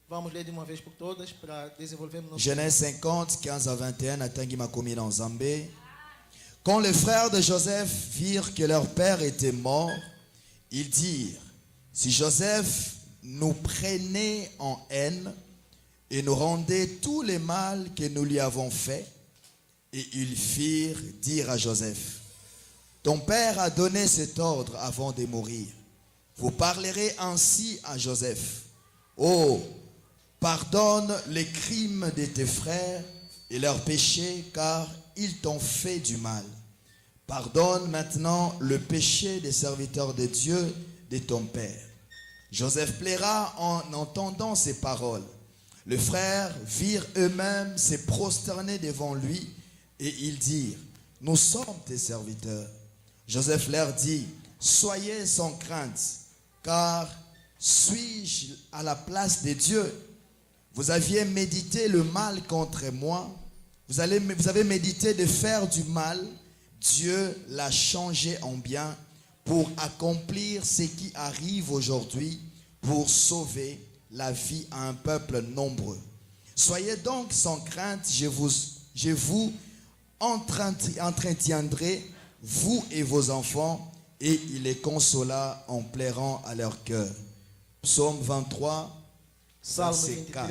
Vamos ler de uma vez por todas para desenvolvermos nosso. Genèse 50, 15 à 21, Atangi Makomi dans Zambé. Quand les frères de Joseph virent que leur père était mort, ils dirent, si Joseph nous prenait en haine et nous rendait tous les mal que nous lui avons fait, et ils firent dire à Joseph, ton père a donné cet ordre avant de mourir. Vous parlerez ainsi à Joseph. Oh, pardonne les crimes de tes frères et leurs péchés, car ils t'ont fait du mal. Pardonne maintenant le péché des serviteurs de Dieu de ton père. Joseph pleura en entendant ces paroles. Les frères virent eux-mêmes se prosterner devant lui et ils dirent, nous sommes tes serviteurs. Joseph leur dit, soyez sans crainte, car suis-je à la place de Dieu? Vous aviez médité le mal contre moi. Vous avez médité de faire du mal. Dieu l'a changé en bien pour accomplir ce qui arrive aujourd'hui, pour sauver la vie à un peuple nombreux. Soyez donc sans crainte, je vous entretiendrai, vous et vos enfants, et il les consola en pleurant à leur cœur. Psaume 23, Salmo verset 4.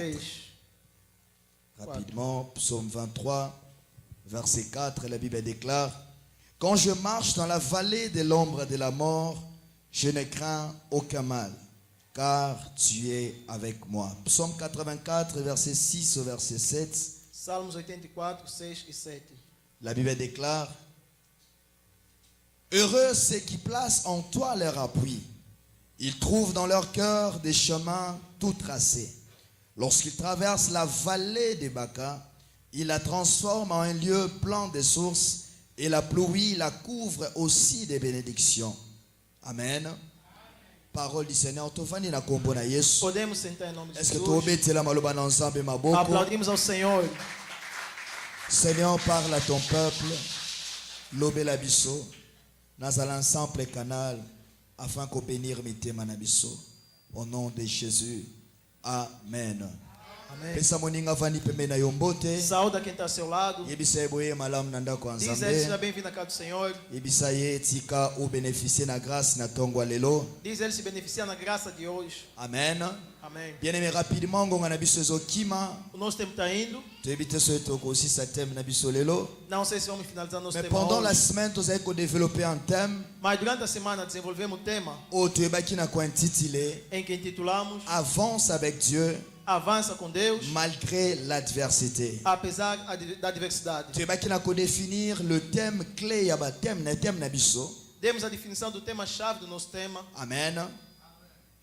23. Rapidement, psaume 23, verset 4, la Bible déclare, quand je marche dans la vallée de l'ombre de la mort, je ne crains aucun mal, car tu es avec moi. Psaume 84, verset 6 au verset 7. Salmos 84, 6 e 7. La Bible déclare, heureux ceux qui placent en toi leur appui. Ils trouvent dans leur cœur des chemins tout tracés. Lorsqu'ils traversent la vallée des Baca, ils la transforment en un lieu plein de sources et la pluie la couvre aussi des bénédictions. Amen. Parole du Seigneur. Podemos sentar em nome de Est-ce que Jesus. tu Aplaudimos ao Senhor. Seigneur, parle à ton peuple. Lobé la biso. Nazal ensemble canal. Afin qu'au bénir mitema na biso. Au nom de Jésus. Amen. Amém. Pesa moninga vani peme na yombote. Saúda quem está ao seu lado. Yebisa eboye malam nanda kwa Diz a ele, nzambe. seja bem-vindo à casa do Senhor. Yebisa ye tika ou bénéficier na grâce na tongwa lelo. Diz ele se beneficia na graça de hoje. Amen. Amém. Bien-aimé, rapidement ngonga na biso ezokima. O nosso tempo está indo. Toyebite so etoko aussi sa thème na biso lelo. Não sei se vamos finalizar nosso Mais tema pendant la hoje. semaine tozali ko développer un thème Mas durante a semana desenvolvemos um tema oyo toyebaki na ko intitulé em que intitulamos Avance avec Dieu Avança com Deus, malgré l'adversité. apesar da adversidade. Toyebaki na ko définir le thème clé ya ba thème na biso. Demos a definição do tema-chave do nosso tema. Amen.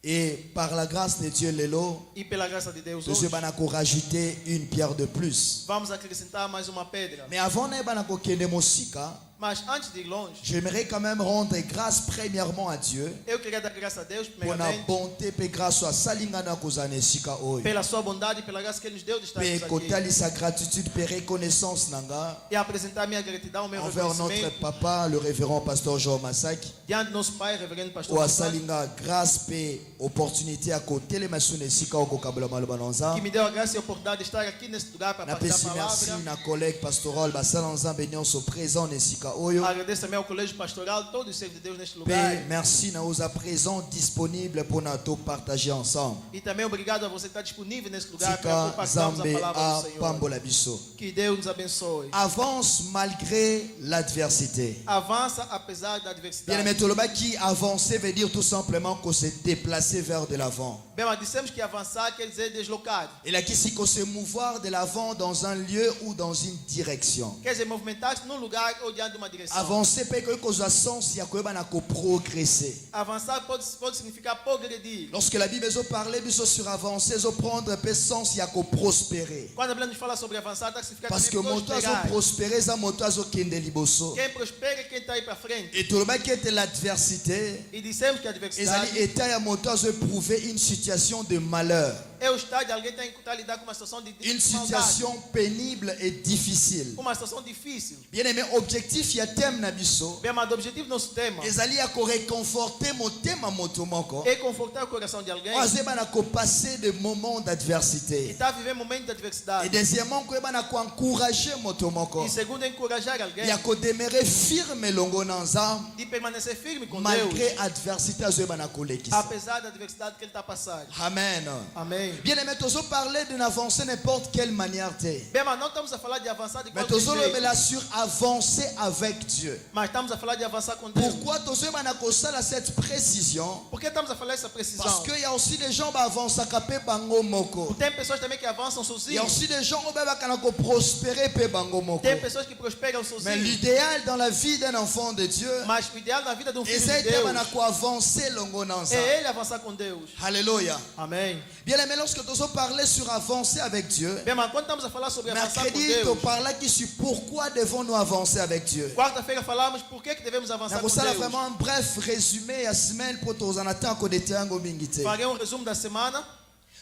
Et par la grâce de Dieu lelo, E pela graça de Deus nous hoje, allons rajouter une pierre de plus. vamos acrescentar mais uma pedra. Mais avant de kende mosika, Mas antes de ir longe, j'aimerais quand même rendre grâce premièrement à Dieu eu queria dar graça a Deus, pour la primeiramente, bonté et grâce à salingana kozane sika oyo. pela sua bondade e pela graça que Ele nos deu de estar Pe aqui. kotali sa gratitude et reconnaissance nanga E apresentar minha gratidão, meu envers notre reconhecimento papa, le révérend pasteur Jean Masaki, diante do nosso Pai, reverendo pastor ou à Masaki, salinga grâce et opportunité à côté les masune sika oko kabula maloba nanza. que me deu a graça e a oportunidade de estar aqui nesse lugar para Na partilhar pesi a merci palavra. na collègue pastoral basala nzambe nyonso présent nesika oyo. Agradeço também ao colégio pastoral, todos os servos de Deus neste lugar. Pe merci na osa présent disponible pour na to partager ensemble. E também obrigado a você que está disponível nesse lugar para Tika compartilharmos a Zambe palavra a do Senhor. pambola biso. Que Deus nos abençoe. Avance malgré l'adversité. Avança apesar da Bien adversidade. aimé Toloba, qui avancer veut dire tout simplement qu'on s'est déplacé vers de l'avant. Bem, mas dissemos que avançar quer dizer deslocar. Et là, qui qu'on se mouvoir de l'avant dans un lieu ou dans une direction. Quer dizer, movimentar-se num lugar ou diante de uma direção. Avancer peut que cause sens il y a quoi na ko progresser. Avançar pode significar progredir. Lorsque la Bible zo parler biso sur avancer, zo prendre peu sens il y a ko prospérer. Quando a Bíblia nos fala sobre avançar, está a significar Parce que também moto zo prosperar. prospérer, ça moto zo kende liboso. Quem prospera é quem está aí para frente. Et Toloba qui était l'adversité, E dissemos que a et adversidade état ya moto zo éprouver une situation de malheur. É o estado de alguém que está a lidar com uma situação de Une maldade. situation pénible et difficile. Uma situação difícil. Bien aimé, objectif ya thème na biso. Bem, mas o objetivo do nosso tema Ezali ya ko réconforter motema moto moko. é confortar o coração de alguém Oazeba na ko passer des moments que d'adversité. está a viver momentos de Et adversidade. deuxièmement, ko eba na ko encourager moto moko. E segundo, encorajar alguém Ya ko demeurer firme longo nanza de permanecer firme com malgré Deus, adversité azoeba na kolekisa. apesar da adversidade que ele está passando. Amen. Amém. Bien aimé, tozo parler d'une avancée n'importe quelle manière te. Bem, mas não estamos a falar de avançar de Mais qualquer tozo jeito, lobela sur avancer avec Dieu. mas estamos a falar de avançar com Deus. Pourquoi tozo eba na ko sala cette précision? Por que estamos a falar essa Parce precisão? qu'il y a aussi des gens qui avancent à capé bango moko. Tem pessoas também que avançam Il y a sozinhos. aussi des gens qui prospérer pe bango moko. Tem pessoas que prosperam Mais sozinhos. l'idéal dans la vie d'un enfant de Dieu, Mas o ideal na vida de filho c'est de Deus avancer longo nanza. é ele avançar com Deus. Alléluia. Amém. Bien aimé, lorsque nous avons parlé sur avancer avec Dieu, Bem, mas quando estamos a falar sobre avançar com mercredi, tu Deus, parles qui sur pourquoi devons-nous avancer avec Dieu. quarta-feira falamos por que devemos avançar com Ça Deus. vraiment un bref résumé la semaine pour tous en attendant qu'on était en gomingité. Farei resumo da semana.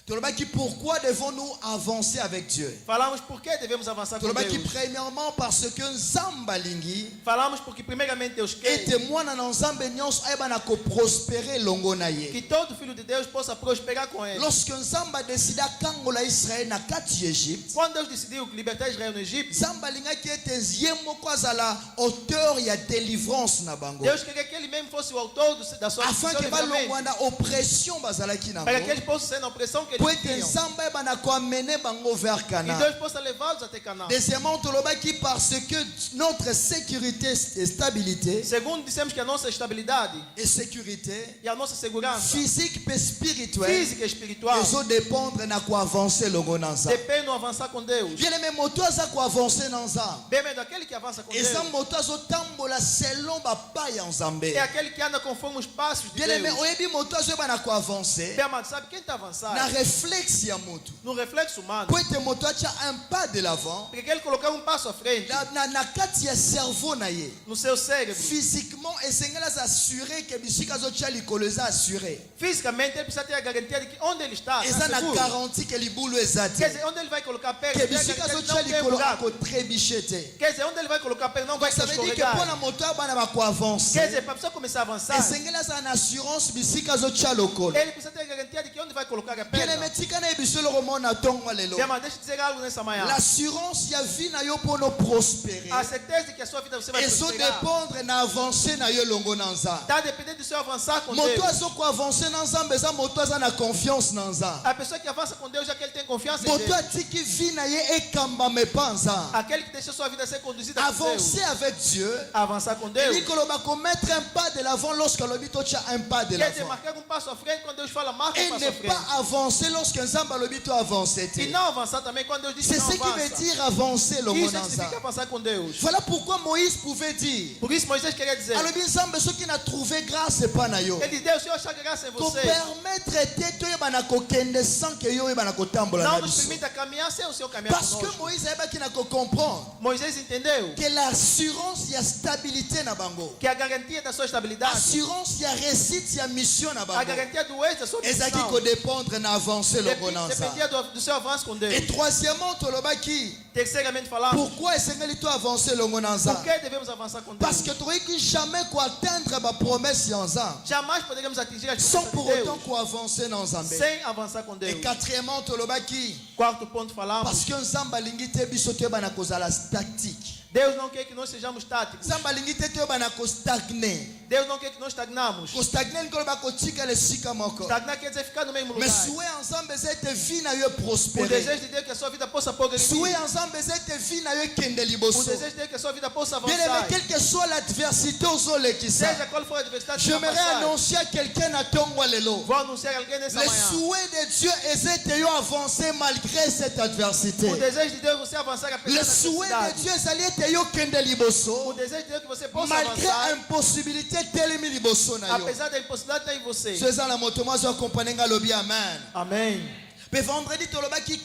Tu le qui pourquoi devons-nous avancer avec Dieu. Falamos por que devemos avançar Tu com le qui Deus. premièrement parce que Zambalingi Falamos porque primeiramente Deus et quer témoin dans Nzambe nyonso ayeba na ko prospérer longo na ye. que todo filho de Deus possa prosperar com ele. Lorsque Nzamba décida kangola Israël na kati Égypte, Quando Deus decidiu libertar Israel no Egito, Nzamba lingaki ete ye moko azala auteur ya délivrance na bango. Deus queria que ele mesmo fosse o autor da sua Afin seu que livramento, balongwa na oppression bazalaki na para que bango. eles possam ser na opressão que Po eles ete tinham. Nzamba eba na ko amener bango vers E Canaan. Deus possa levá-los até Canaã. Deuxièmement, tolobaki parce que notre sécurité et stabilité Segundo, dissemos que a nossa estabilidade et sécurité e a nossa segurança physique et spirituelle física e espiritual ils ont dépendre na ko avancer longo nanza. depende do avançar com Deus. Bien aimé, moto aza ko avancer nanza. Bem, é daquele que avança com Deus. Eza moto azo tambola selon ba pa ya Nzambe. É aquele que anda conforme os passos de Bien aimé, Deus. oyebi moto azo eba na ko avancer. Bem, amado, sabe quem está Na avançado? réflexe ya moto. No reflexo humano. Po ete moto atia un pas de l'avant. Porque ele colocar um passo à frente Na kati ya cerveau na ye. no seu cérebro. Physiquement, esengeli aza assuré que bisika azotia likolo eza assuré. Fisicamente, ele precisa ter a garantia de que onde ele está Eza na seguro. garantie que libulu eza Quer te. dizer, onde ele vai colocar perto, Que tem a bisika garantia de azotia não tem likolo buraco. akotrebiche te. Quer dizer, onde ele vai colocar perto não vai Ça veut dire que escorregar. mpona moto abana bako Quer avancer, dizer, para a pessoa começar a avançar, esengeli aza na assurance bisika azotia lokolo. ele precisa ter a garantia de que onde vai colocar a Bien perna. aimé, tika na ye biso eloko moko na ntongo lelo. Bem, mas deixa eu dizer algo nessa manhã. L'assurance ya vie na yo mpo no prospérer A certeza de que a sua vida você vai ezo prosperar dépendre na avancer na yo longo na nza. está dependendo do seu avançar com Moto Deus. azoko avancer na nzambe eza moto aza na confiance na nza. A pessoa que avança com Deus é que ele tem confiança em Moto Deus. atiki vie na ye ekambama epa nza. Aquele que deixa sua vida ser conduzida por Deus. Avancer avec Dieu, Avançar com Deus. elingi koloba komettre un pas de l'avant lorsque alobi totia un pas de Quer dizer, l'avant. marcar um passo à frente quando Deus fala, marca Et um passo ne à frente. pas avancer lorsque nzambe alobi to avancer E te. não avançar também quando Deus diz que C'est não ce qui veut avança. dire avancer longo Isso na nza. significa avançar com Deus. Voilà pourquoi Moïse pouvait dire, Por isso Moisés queria dizer, alobi nzambe soki na trouvé grâce epa na yo. ele diz, Deus, se eu achar graça em Ko você, permettre te toyeba na kokende sans que yo oyeba na kotambola na não nos biso. permita caminhar sem o Senhor caminhar Parce que conosco. Moïse ayebaki na comprendre Moisés entendeu que l'assurance ya stabilité na bango. que a garantia da sua estabilidade, Assurance ya réussite ya mission na a bango. garantia do êxito da sua Ezaki missão, ko dépendre na avancer longo na nza. dependia do seu avanço com Deus. Et troisièmement tolobaki Terceiramente falamos, pourquoi esengeli to avancer longo na nza? por que devemos avançar com Deus? Parce que toyeki jamais ko atteindre ba promesse ya nza Jamais poderemos atingir as sans promessas pour de autant Deus ko avancer na nzambe. sem avançar com Deus. Et quatrièmement tolobaki Quarto ponto falamos, parce que nzambe alingi te biso toyeba na kozala statique. Deus não quer que nós sejamos táticos. Nzambe alingi te toyeba na kostagner. Deus não quer que nós estagnamos. Kostagner nkoloba kotika lesika moko. Estagnar quer dizer ficar no mesmo lugar. Mais souhait ensemble eza ete vie na yo O prospérer. desejo de Deus é que a sua vida possa progredir. Souhait ensemble eza ete vie na yo ekende O liboso. desejo de Deus é que a sua vida possa Bien aimé, avançar. quelle que soit l'adversité ozolekisa, Seja qual for a adversidade que vai j'aimerais passar. annoncer à quelqu'un na tongo lelo. Vou anunciar a alguém nessa Le manhã. souhait de Dieu eza ete yo avancer malgré cette adversité. O desejo de Deus é você avançar apesar Le da souhait de adversidade. Dieu ezali ete yo kende O liboso desejo de Deus é que você possa malgré avançar impossibilité telemi liboso na yo. apesar da impossibilidade que está em você. So eza na moto mwa zo accompagner nga lobi amen. Amém. Mais vendredi,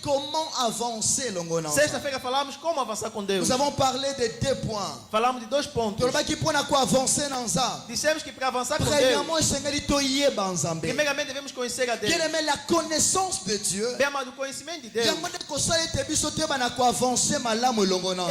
comment avancer l'ongona. Sexta-feira falamos como avançar com Deus. Nous avons parlé de 2 points. Falamos de 2 pontos. Avancer dans ça. Dissemos que para avançar com Deus, primeiramente devemos conhecer a Deus. Bien aimé, la connaissance de Dieu. Bem amado, o conhecimento de Deus é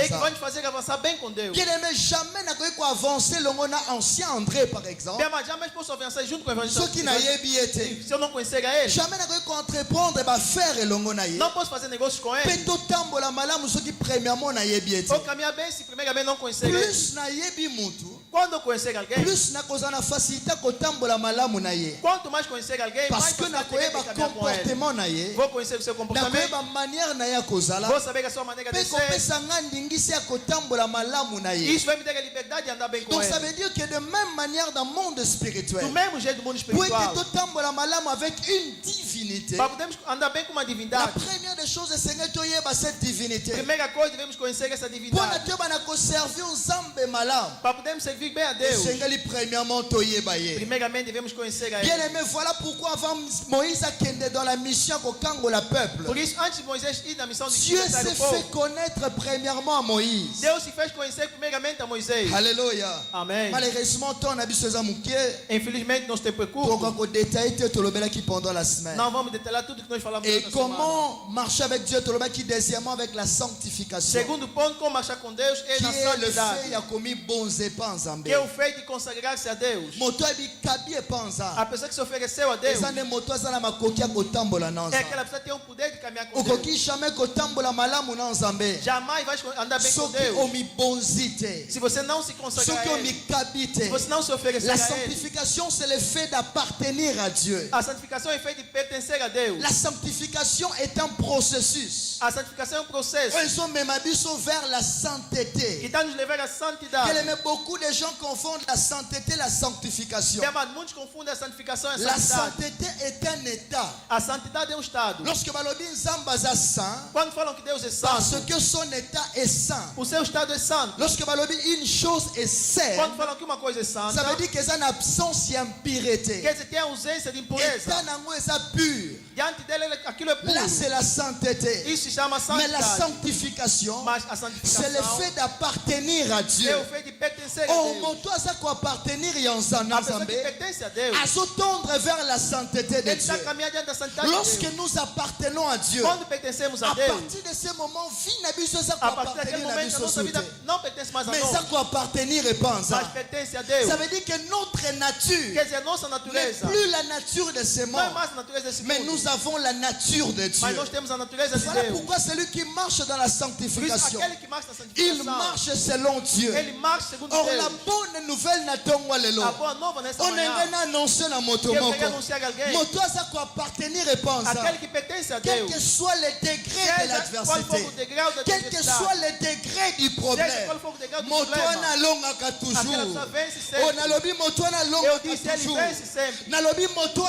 que vai nos fazer avançar bem com Deus. Bien aimé, jamais n'a pas avancer l'ongona ancien André par exemple. Bem amado, jamais posso avançar junto com o evangelho. Ce qui n'a été. Se eu não conhecer a ele, Jamais n'a pas entreprendre faire l'ongona. não posso fazer negócios com ele. Peto tambola malamu ce qui premièrement n'a été. Ou caminhar bem se primeiramente não conhecer ele. Plus na yebi mutu. Quando eu conhecer alguém, Plus na kozana facilité ko tambola malamu na ye. quanto mais conhecer alguém, Parce mais que na facilmente koyeba caminhar com ele. comportement na ye. Vou conhecer o seu Na comportamento. koyeba manière na ya kozala. Vou saber a sua maneira de Pe ser. kopesa nga ndingisi ya kotambola malamu na ye. Isso vai me dar a liberdade de andar bem com Donc ça ele. veut dire que de même manière dans le monde spirituel. Do mesmo jeito do mundo Pour espiritual. que totambola malamu avec une divinité. Para podermos andar bem com uma La divindade, première des choses c'est que tu yeba cette divinité. primeira coisa devemos conhecer essa Pour divindade. que tu na servir aux zambe malamu. Para podermos servir bem a Deus, Sengeli premièrement to yeba ye. primeiramente devemos conhecer a Bien ele. aimé, voilà pourquoi avant Moïse a kende dans la mission au Kango la peuple. Por isso, antes de Moisés ir na missão de Dieu libertar s'est o fait povo, connaître premièrement à Moïse. Deus se fez conhecer primeiramente a Moisés. Alléluia. Amém. Malheureusement, ton habit se zamouké. Infelizmente, nosso tempo é Pourquoi curto. qu'on détaille tout le qui pendant la semaine. Não vamos detalhar tudo que nós falamos Et durante a semana. comment marcher avec Dieu, tout le qui deuxièmement avec la sanctification. Segundo ponto, como marchar com Deus é Qui na est le fait, santidade. il a commis bons épans en Que é o feito de consagrar-se a Deus. Moto abi kabi epanza. A pessoa que se ofereceu a Deus Eza ne moto azala makoki ya kotambola na é nzambe. aquela pessoa que tem o poder de caminhar com Deus. Okoki jamais kotambola malamu na nzambe. Jamais vai andar bem com Soki Deus omibonzi te. se você não se consagrar Soki a Ele. omikabi te. Se você não se oferecer La a Ele. sanctification, c'est le fait d'appartenir à Dieu. A santificação é feita de pertencer a Deus. La sanctification est un processus. A santificação é um processo Ils ont même abisso vers la que sainteté. está nos levando à santidade. Beaucoup de gens confondent la sainteté et la sanctification. Bem, amado, muitos confundem a santificação e a La santidade. sainteté est un état. A santidade é um estado. Lorsque Balobi Nzamba est saint, Quando falam que Deus é parce santo, que son état est saint. o seu estado é santo. Lorsque Balobi une chose est sainte, Quando falam que uma coisa é ça santa, veut dire qu'il y a une absence d'impureté. quer dizer, tem ausência de impureza. État nango est pur. Diante dele, aquilo é puro. Là, c'est la sainteté. Isso se chama Mais la santidade. sanctification, Mas a c'est le santificação fait d'appartenir à Dieu. é o feito de pertencer a Oh, Deus. mon toi, ça quoi appartenir à A pessoa Nzambe, que pertence a Deus, à s'attendre vers la sainteté de ele está Dieu. caminhando diante da santidade de Lorsque Deus. nous appartenons à Dieu, Quando pertencemos a à Deus, partir de ce moment, vie n'a plus ça a partir daquele appartenir à momento, a nossa vida société. não pertence mais a Mais ça nós, quoi appartenir et penser. mas pertence a Deus. Ça veut dire que notre nature Quer dizer, a nossa n'est natureza plus la nature de ce não é monde, mais a natureza desse mais mundo, nous avons la nature de mas Dieu. nós temos a natureza de Voilà Deus. pourquoi celui qui marche dans la Por isso, sanctification, aquele que marcha na il santificação, marche selon Dieu. ele marcha segundo Or, Deus. la bonne nouvelle n'attend lelo. A boa nova nessa On manhã, est annoncé dans moto que eu moko. queria anunciar a alguém, Moto ça quoi appartenir et penser. aquele que pertence a Quel Deus, que soit le degré de seja qual for l'adversité, o degrau da quel que soit adversidade, le degré du seja problème, qual for o degrau do moto problema, analongaka aquela toujours. pessoa vence Oh, sempre. nalobi moto Eu analongaka disse, ele toujours. vence sempre. Nalobi moto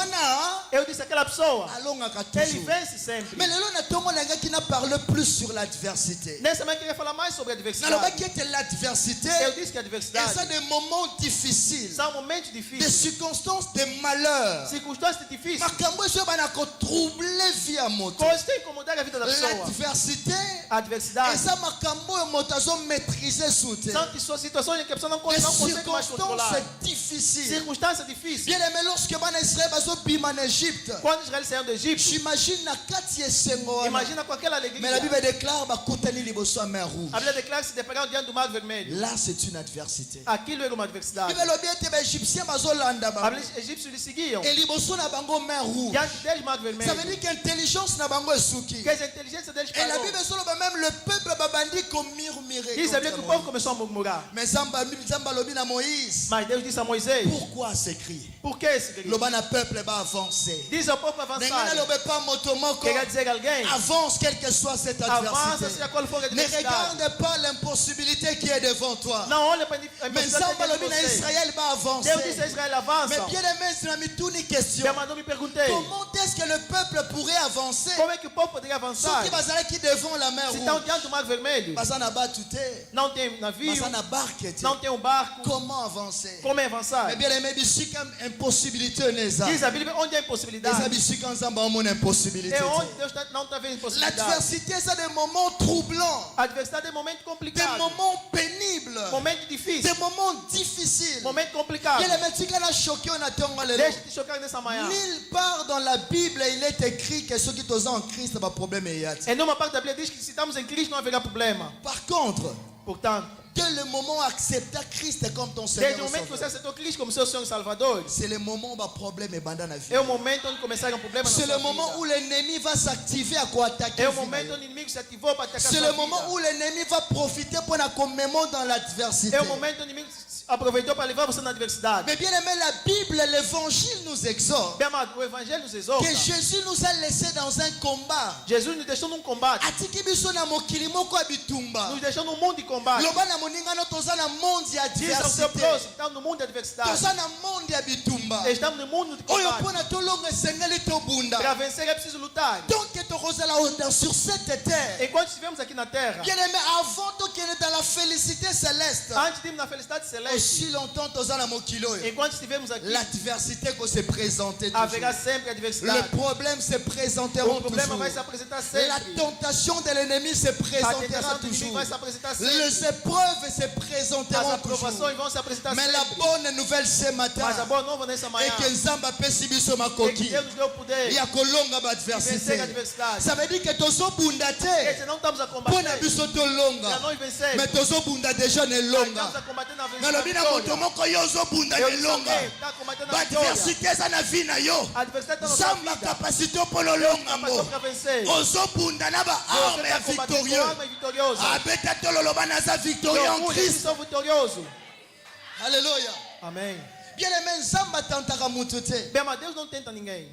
Eu disse, aquela pessoa, alongaka ele toujours. vence sempre. Mais lelo na tongo langa qui n'a parlé plus sur l'adversité. Nessa manhã eu queria falar mais sobre a adversidade. Naloba qui était l'adversité, Eu disse que a et ça adversidade des moments difficiles, são momentos des difíceis, circonstances de malheur. circunstâncias difíceis, Makambo eso bana ko troubler vie à moto. coisas que incomodar a vida da pessoa. L'adversité, A et adversidade ça makambo e moto azo maîtriser soute. são situações em que a pessoa não Les consegue mais circonstances controlar. difficiles. Circunstâncias difíceis. Bien aimé, lorsque bana Israël bazo bima en Égypte, Quando Israel saiu do Egito, j'imagine na kati esengo wana. imagina com aquela Mais la alegria. Bible déclare bakutani liboso ya mer rouge. A Bíblia declara que se depararam diante do mar vermelho. Là, c'est une adversité. Aquilo era uma adversidade. Bible lobi ete ba Égyptiens bazolanda A bango. Bíblia, os egípcios lhe seguiam. Et liboso na bango mer rouge. Diante deles, mar Ça veut vermelho. dire qu'intelligence na bango esuki. Quer dizer, a inteligência deles Et la parou. Bible soloba même le peuple babandi ko murmurer. Diz a Bíblia contre que o Moïse. povo começou a murmurar. Mais Zamba lobi na Moïse. Mas Deus disse a Moisés, Pourquoi s'écrit? por que esse grito? Loba na peuple va avancer. Diz ao povo avançar. Nengana lobe pas motomoko. Quer dizer alguém, Avance quelle que soit cette avança adversité. seja qual for a Ne adversidade. regarde pas l'impossibilité. impossibilité qui est devant toi. Não olha para a Mais Nzamba lobi na Israël va avancer. Deus disse a Israel avança. Mais bien aimé, c'est une question. Minha mandou me perguntei. Comment est-ce que le peuple pourrait avancer? Como é que o povo poderia avançar? Ceux qui vont qui devant la mer Se rouge. estão diante do mar vermelho. Parce qu'on a battu terre. Não tem navio. Parce qu'on a barque. Não tem barco. Comment avancer? Como avançar? Mais bien aimé, c'est comme impossibilité neza. Diz a Bíblia onde há impossibilidade. Impossibilité. É onde Deus não está vendo impossibilidade. L'adversité, c'est des moments troublants. A adversidade é um momento Des complicado. moments pénibles. Momento difícil. Des moments difficiles. Momento complicado. Bien aimé, tu as choqué, on attend le Deixa te chocar nessa manhã. Nulle part dans la Bible il est écrit que ceux qui sont en Christ n'ont pas de problème. Em nenhuma parte da Bíblia diz que se estamos em Cristo não haverá problema. Par contre, Portanto, dès le moment où accepter Christ comme ton Seigneur, desde o momento que você aceitou Cristo como seu Senhor e Salvador, c'est le moment où le problème est bandé dans la vie. é o momento onde começaram o problema na C'est sua le moment vida. où l'ennemi va s'activer à quoi attaquer. É o momento onde o inimigo se ativou para atacar C'est sua le moment vida. où l'ennemi va profiter pour la commémore dans l'adversité. É o momento onde o inimigo aproveitou para levar você na adversidade. Mais bien aimé, la Bible, l'évangile nous exhorte Bem amado, o Evangelho nos exorta. que Jésus nous a laissés dans un combat. Jesus nos deixou num combate. Atiki biso na mokili moko ya bitumba. Nos deixou num mundo de combate. Loba na moninga no toza na monde ya Diz ao seu adversité. próximo, estamos no mundo de adversidade. Toza na monde ya bitumba. Estamos no mundo de Oyo combate. pona tolonga esengeli tobunda. Para vencer é preciso lutar. Donc tokozala sur cette terre. Enquanto estivemos aqui na terra, Bien aimé, avant de dans la félicité céleste. antes de irmos na felicidade celeste, Aussi longtemps toza na mokili oyo. enquanto estivemos aqui, L'adversité que se présentait haverá toujours. sempre Le adversidade. problème se présenteront O problema toujours. vai se apresentar La sempre. tentation de l'ennemi se A présentera tentação do inimigo toujours. vai se apresentar Les sempre. épreuves se As présenteront aprovações toujours. vão se apresentar Mais la sempre. bonne nouvelle ce matin Mas a boa nova nessa manhã est que Nzamba apesi biso é que makoki Deus nos deu o poder ya kolonga ba de vencer a adversité. adversidade. Ça veut dire que tozobunda E te se não estamos a mpo combater, na biso para tolonga. nós vencer, Mais tozobunda déjà ne estamos longa. a combater na nalobi na moto vitória. moko yo ozobunda Eu ne disse longa. alguém, está combatendo na vitória. Baadversité eza na vie na yo. A adversidade está na sua Nzamba vida. kapasité mpo na Deus olonga capacitou ngo. para vencer. Ozobunda na Você baarme ya está combatendo com victorieux. arma vitoriosa. Abeta tololoba naza victorieux en Orgulho, Christ. são vitorioso. Alléluia. Amém. Bien aimé, Nzamba tantaka mutu te. Bem, mas Deus não tenta ninguém.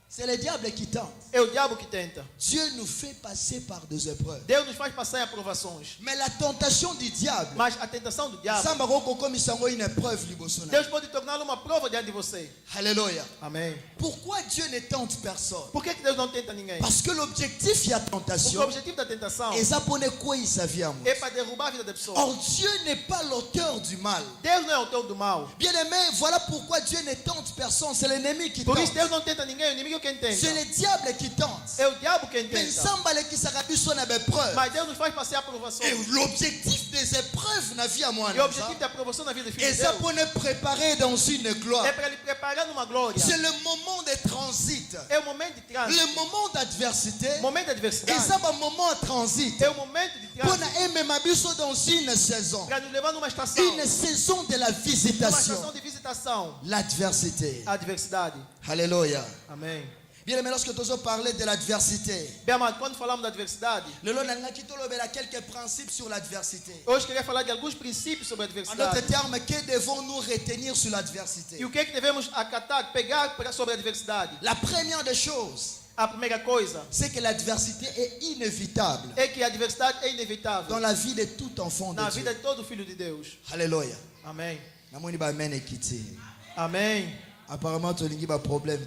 C'est le diable qui tente. É o diabo que tenta. Dieu nous fait passer par des épreuves. Deus nos faz passar em aprovações. Mais la tentation du diable, Mas a tentação do diabo, Nzamba kokomisa yango une épreuve liboso na. Deus pode torná-la uma prova diante de você. Alléluia. Amém. Pourquoi Dieu ne tente personne? Por que Deus não tenta ninguém? Parce que l'objectif y a Porque o tentation. objetivo da tentação Et ça pour ne quoi il s'avère. é para derrubar a vida da pessoa. Or Dieu n'est pas l'auteur du mal. Deus não é autor do mal. Bien aimé, voilà pourquoi Dieu ne tente personne. C'est l'ennemi qui Por isso tente. Deus não tenta ninguém, o inimigo é quem C'est tenta. le diable qui tente. É o diabo quem Mais tenta. Nzamba le qui s'arabisse sur une épreuve. Mas Deus nos faz passar aprovações. Et l'objectif des épreuves na vie à moi. E o objetivo da aprovação na vida do filho Et de ça Deus pour nous préparer dans une gloire. é para lhe preparar numa glória. C'est le moment de transit. É o momento de trânsito. Le moment d'adversité. O momento de Et adversidade. ça un moment de transit. É o momento de Pour trânsito. nous aimer ma biso dans une saison. Para nos levar numa estação. Une saison de la Uma visitation. estação de visitação. L'adversité. A adversidade. Alléluia. Amém. Bien aimé, lorsque tu parler de l'adversité, Bem, amado, quando falamos da adversidade, le long nangaki tolobela quelques principes sur l'adversité. hoje queria falar de alguns princípios sobre a En adversidade. d'autres termes, que devons-nous retenir sur l'adversité? E o que é que devemos acatar, pegar sobre a adversidade? La première des choses, A primeira coisa c'est que l'adversité est inévitable é que a adversidade é inevitável dans la vie de tout enfant na de Dieu. vida de todo filho de Deus. Alléluia. Amém. Namoni ba amen ekiti. Amém. Apparemment, tu n'as pas problème.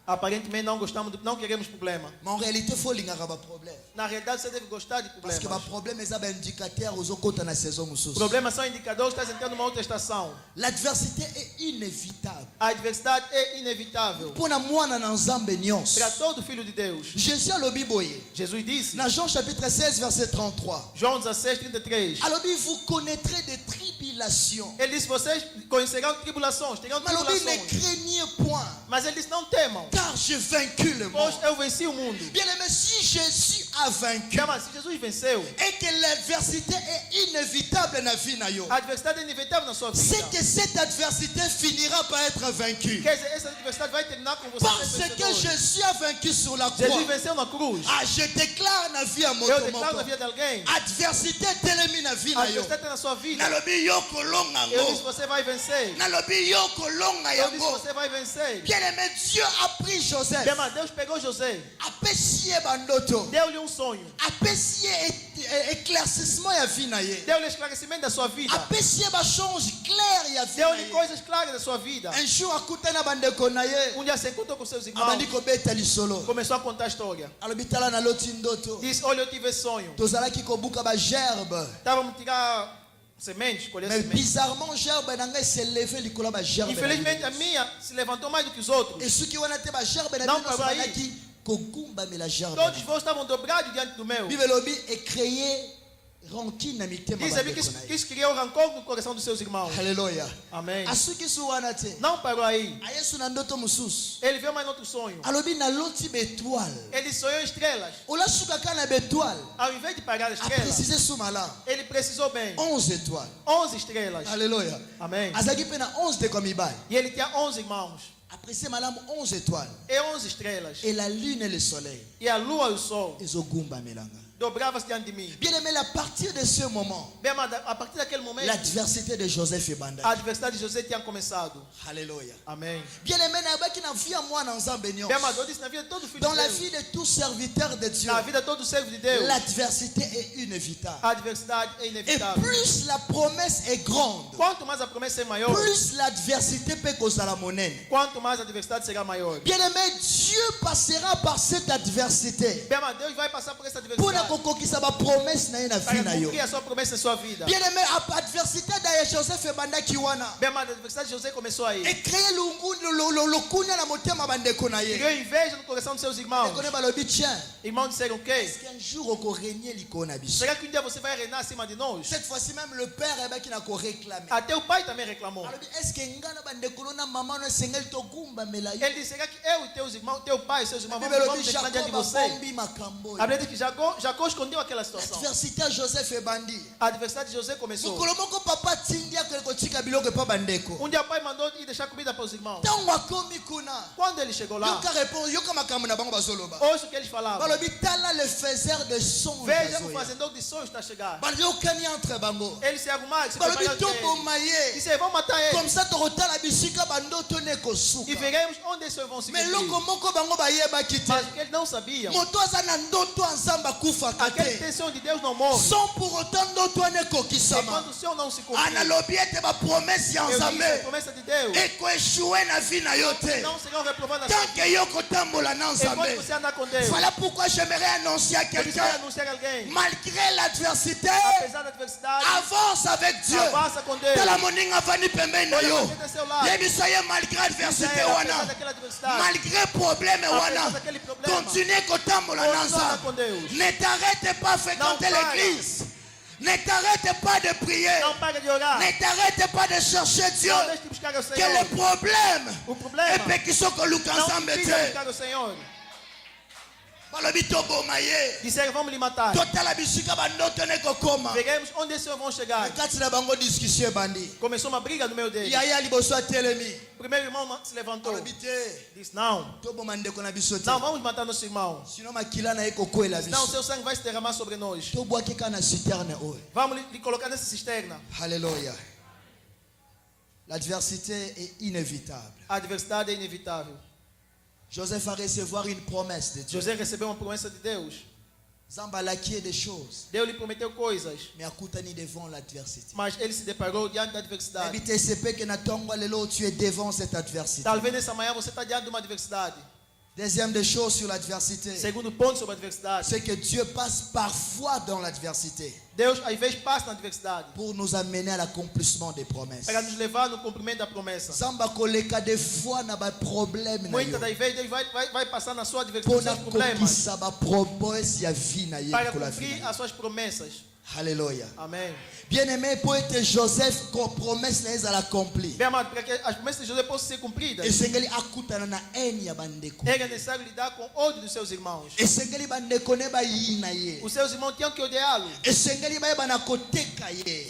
Aparentemente não gostamos, não queremos problema. Mais en réalité, il faut qu'il y ait un problème. Na realidade, você deve gostar de Parce que le problemas. problème est un indicateur aux autres dans la saison. Problemas são indicadores que está entrando numa outra estação. L'adversité est inévitable. A adversidade é inevitável Pour moi, dans Nzambe nyonso. para todo filho de Deus. Jésus a lobi boye. Jesus disse, Dans Jean chapitre 16, verset 33. João 16, 33. Alors, vous connaîtrez des tribulations. Ele disse, vocês conhecerão tribulações, terão Mais alors, ne tribulações. craignez point, Mas ele disse, não temam, car j'ai vaincu le pois monde. eu venci o mundo. Bien aimé, si Jésus a vaincu, Chama, se Jesus venceu, et que l'adversité est inévitable dans la vie, a adversidade é inevitável na sua vida. c'est que cette adversité finira par être vaincue. Quer dizer, essa adversidade vai terminar com você Parce sendo que vencedor. Jésus a vaincu sur la croix. Jesus venceu na cruz. Ah, je déclare la vie à mon Eu declaro na vida de alguém, adversité télémi na vie a na yo. adversidade está na sua vida. Nalobi yo kolonga Eu disse, ngo. você vai vencer. Nalobi yo kolonga Eu disse, yango. você vai vencer. Bien aimé, Dieu a pris Joseph. Bem, mas Deus pegou José, Apesi ye bandoto. deu-lhe um sonho. Apesi ye éclaircissement ya vie na ye. Deu-lhe esclarecimento da sua vida. Apesi ye bachange clair ya vie na Deu-lhe ye. coisas claras da sua vida. Un jour akutana bandeko na ye. Dia se encontrou com seus irmãos. Abandi kobeta lisolo. Começou a contar a história. Alobi tala na loti ndoto. Disse, olha, eu tive sonho. Tozalaki kobuka ba gerbe. Estávamos a tirar sementes, colher Mais sementes. bizarrement gerbe na ngai s'est levé likolo ba gerbe. Infelizmente a minha se levantou mais do que os outros. Et ceux qui wana te ba gerbe na Não, bino para aí. sobanaki kogumba me la gerbe. Todos vós estavam dobrados diante do meu. Bible lobi et créer rancune na mitema Diz a mim que bandeko na ye. isso criou rancor no coração dos seus irmãos. Alléluia. Amém. Asuki su wana te. Não parou aí. Ayesu na ndoto mususu. Ele viu mais outro sonho. Alobi na loti betoile. Ele sonhou estrelas. Ola suka kana betoile. Ao invés de pagar as A estrelas, préciser sous malin. ele precisou bem. 11 étoiles. 11 estrelas. Alléluia. Amém. Azaki pena 11 de comme ibai. E ele tinha 11 irmãos. Après c'est malam 11 étoiles. E 11 estrelas. Et la lune et le soleil. E a lua e o sol Ezogumba melanga. dobravam-se diante de mim. Bien aimé, à partir de ce moment, Bem, amado, a partir daquele momento, l'adversité de Joseph et Banda. a adversidade de José tinha começado. Alléluia. Amém. Bien aimé, n'abaki na vie à moi dans Zambénion. Bem, amado, eu disse na vida de todo filho Dans de la Deus, vie de tout serviteur de Dieu, na vida de todo servo de Deus, l'adversité est inévitable. a adversidade é Et inevitável. plus la promesse est grande, Quanto mais a promessa é maior, plus l'adversité peut causer la monnaie. quanto mais a adversidade será maior. Bien aimé, Dieu passera par cette adversité Bem, amado, Deus vai passar por essa pour la adversidade promesse na na vie para na yo. cumprir a sua promessa em sua vida. Bien aimé, a adversité de Joseph et Banda kiwana. Bem, amado, a adversidade de José começou aí. Et créer le kunya na motema bandeko na ye. Criou inveja no coração dos seus irmãos. Ekone balobi tiens. Irmãos disseram o quê? Est-ce qu'un jour oko régner liko na biso? Será que um dia você vai reinar acima de nós? Cette fois-ci même le père est qui n'a ko réclamer. Até o pai também reclamou. Alors est-ce que ngana bandeko na maman no sengel to gumba melayo? Ele disse: será que eu e teus irmãos, teu pai e seus irmãos Bible vamos lobi declarar diante de Jacob você? bombi makambo. A Bíblia diz que Jacó escondeu aquela situação. Adversité à Joseph et Bandi. A adversidade de José começou. Mukolo moko papa tindia ko kotika biloko pa bandeko. Um dia o pai mandou ir deixar comida para os irmãos. Tango akomi kuna. Quando ele chegou lá, Yoka répond yoka makambo na bango bazoloba. ouça o que eles falavam. Balobi tala le faiseur de songes. Veja o fazendor de sonhos está a chegar. Balobi okani entre bango. Eles se arrumaram, se Balobi prepararam. tombo maye. Disse: vão matar ele. Comme ça torotala bisika bandoto ne kosuka. E veremos onde esses sonhos vão se Mais cumprir. loko moko bango bayeba kite. Mas o que eles não sabiam, Moto aza na ndoto anzamba kufa aquele que kate. tem sonho de Deus não morre. Sans pour autant ndoto ane E kokisama. quando o sonho não se cumpre, Analobi ete ba promesse ya eu disse: a nzambe. promessa de Deus Eko échouer na vie na yo te. não serão reprovadas. Tant que yo kotambola na Enquanto nzambe. você andar com Deus, Voilà pourquoi j'aimerais annoncer à por isso vai quelqu'un, anunciar a alguém. malgré l'adversité, Apesar da adversidade, avance avec Dieu. avança com Deus. Tala moninga vani pembeni na Olha yo. a gente do seu lado. Yebisaye malgré adversité wana. Apesar daquela adversidade, Malgré problème wana. apesar daquele problema, Continue kotambola na continue nzambe. com Deus. Ne t'arrête pas à fréquenter Non, l'église. Ne t'arrête pas de prier. Não para de orar. Ne t'arrête pas de chercher Dieu. Não deixe de buscar o Que Senhor. le problème O problema est pe kiso koluka não nzambe precisa te. buscar o Senhor. Balobi toboma ye. Disseram: vamos lhe matar. Totala bisika bandoto ne kokoma. Veremos onde esses senhores vão chegar. Kati na bango discussion bandi. Começou uma briga no meio deles. Yaya liboso atelemi. O primeiro irmão se levantou. Balobi te. Disse: não, Toboma ndeko na biso te. não, vamos matar nosso irmão. Sinon makila na eko kwela Senão o biso. seu sangue vai se derramar sobre nós. Tobwaki kana citerne oyo. Vamos lhe colocar nessa cisterna. Alléluia. L'adversité est inévitable. A adversidade é inevitável. Joseph va recevoir une promesse de Dieu. José recebeu uma promessa de Deus. Zamba laquie des choses. Deus lhe prometeu coisas, Mais akutani devant l'adversité. mas ele se deparou diante da adversidade. Habite CP que na tongo lelo tu es devant cette adversité. Talvez nessa manhã você está diante de uma adversidade. Deuxième des choses sur l'adversité, Segundo ponto sobre a adversidade. c'est que Dieu passe parfois dans l'adversité Deus, às vezes, passa na adversidade pour nous amener à l'accomplissement des promesses. para nos levar no cumprimento da promessa. Zamba koleka des fois na ba problème na Muitas yo. das vezes, Deus vai passar na sua adversidade, Pour nos na seus problemas, kokisa ba promesse ya vie na ye para kola cumprir vie. as suas promessas. Alléluia. Amém. Bien-aimé, pour être Joseph, ko promesse na eza l'accompli. Bem, amado, para que as promessas de José possam ser cumpridas, Esengeli akutana na eni ya bandeko. era necessário lidar com o ódio dos seus irmãos. Esengeli bandeko ne ba yi na ye. Os seus irmãos tinham que odiá-lo, Esengeli ba yeba na koteka ye.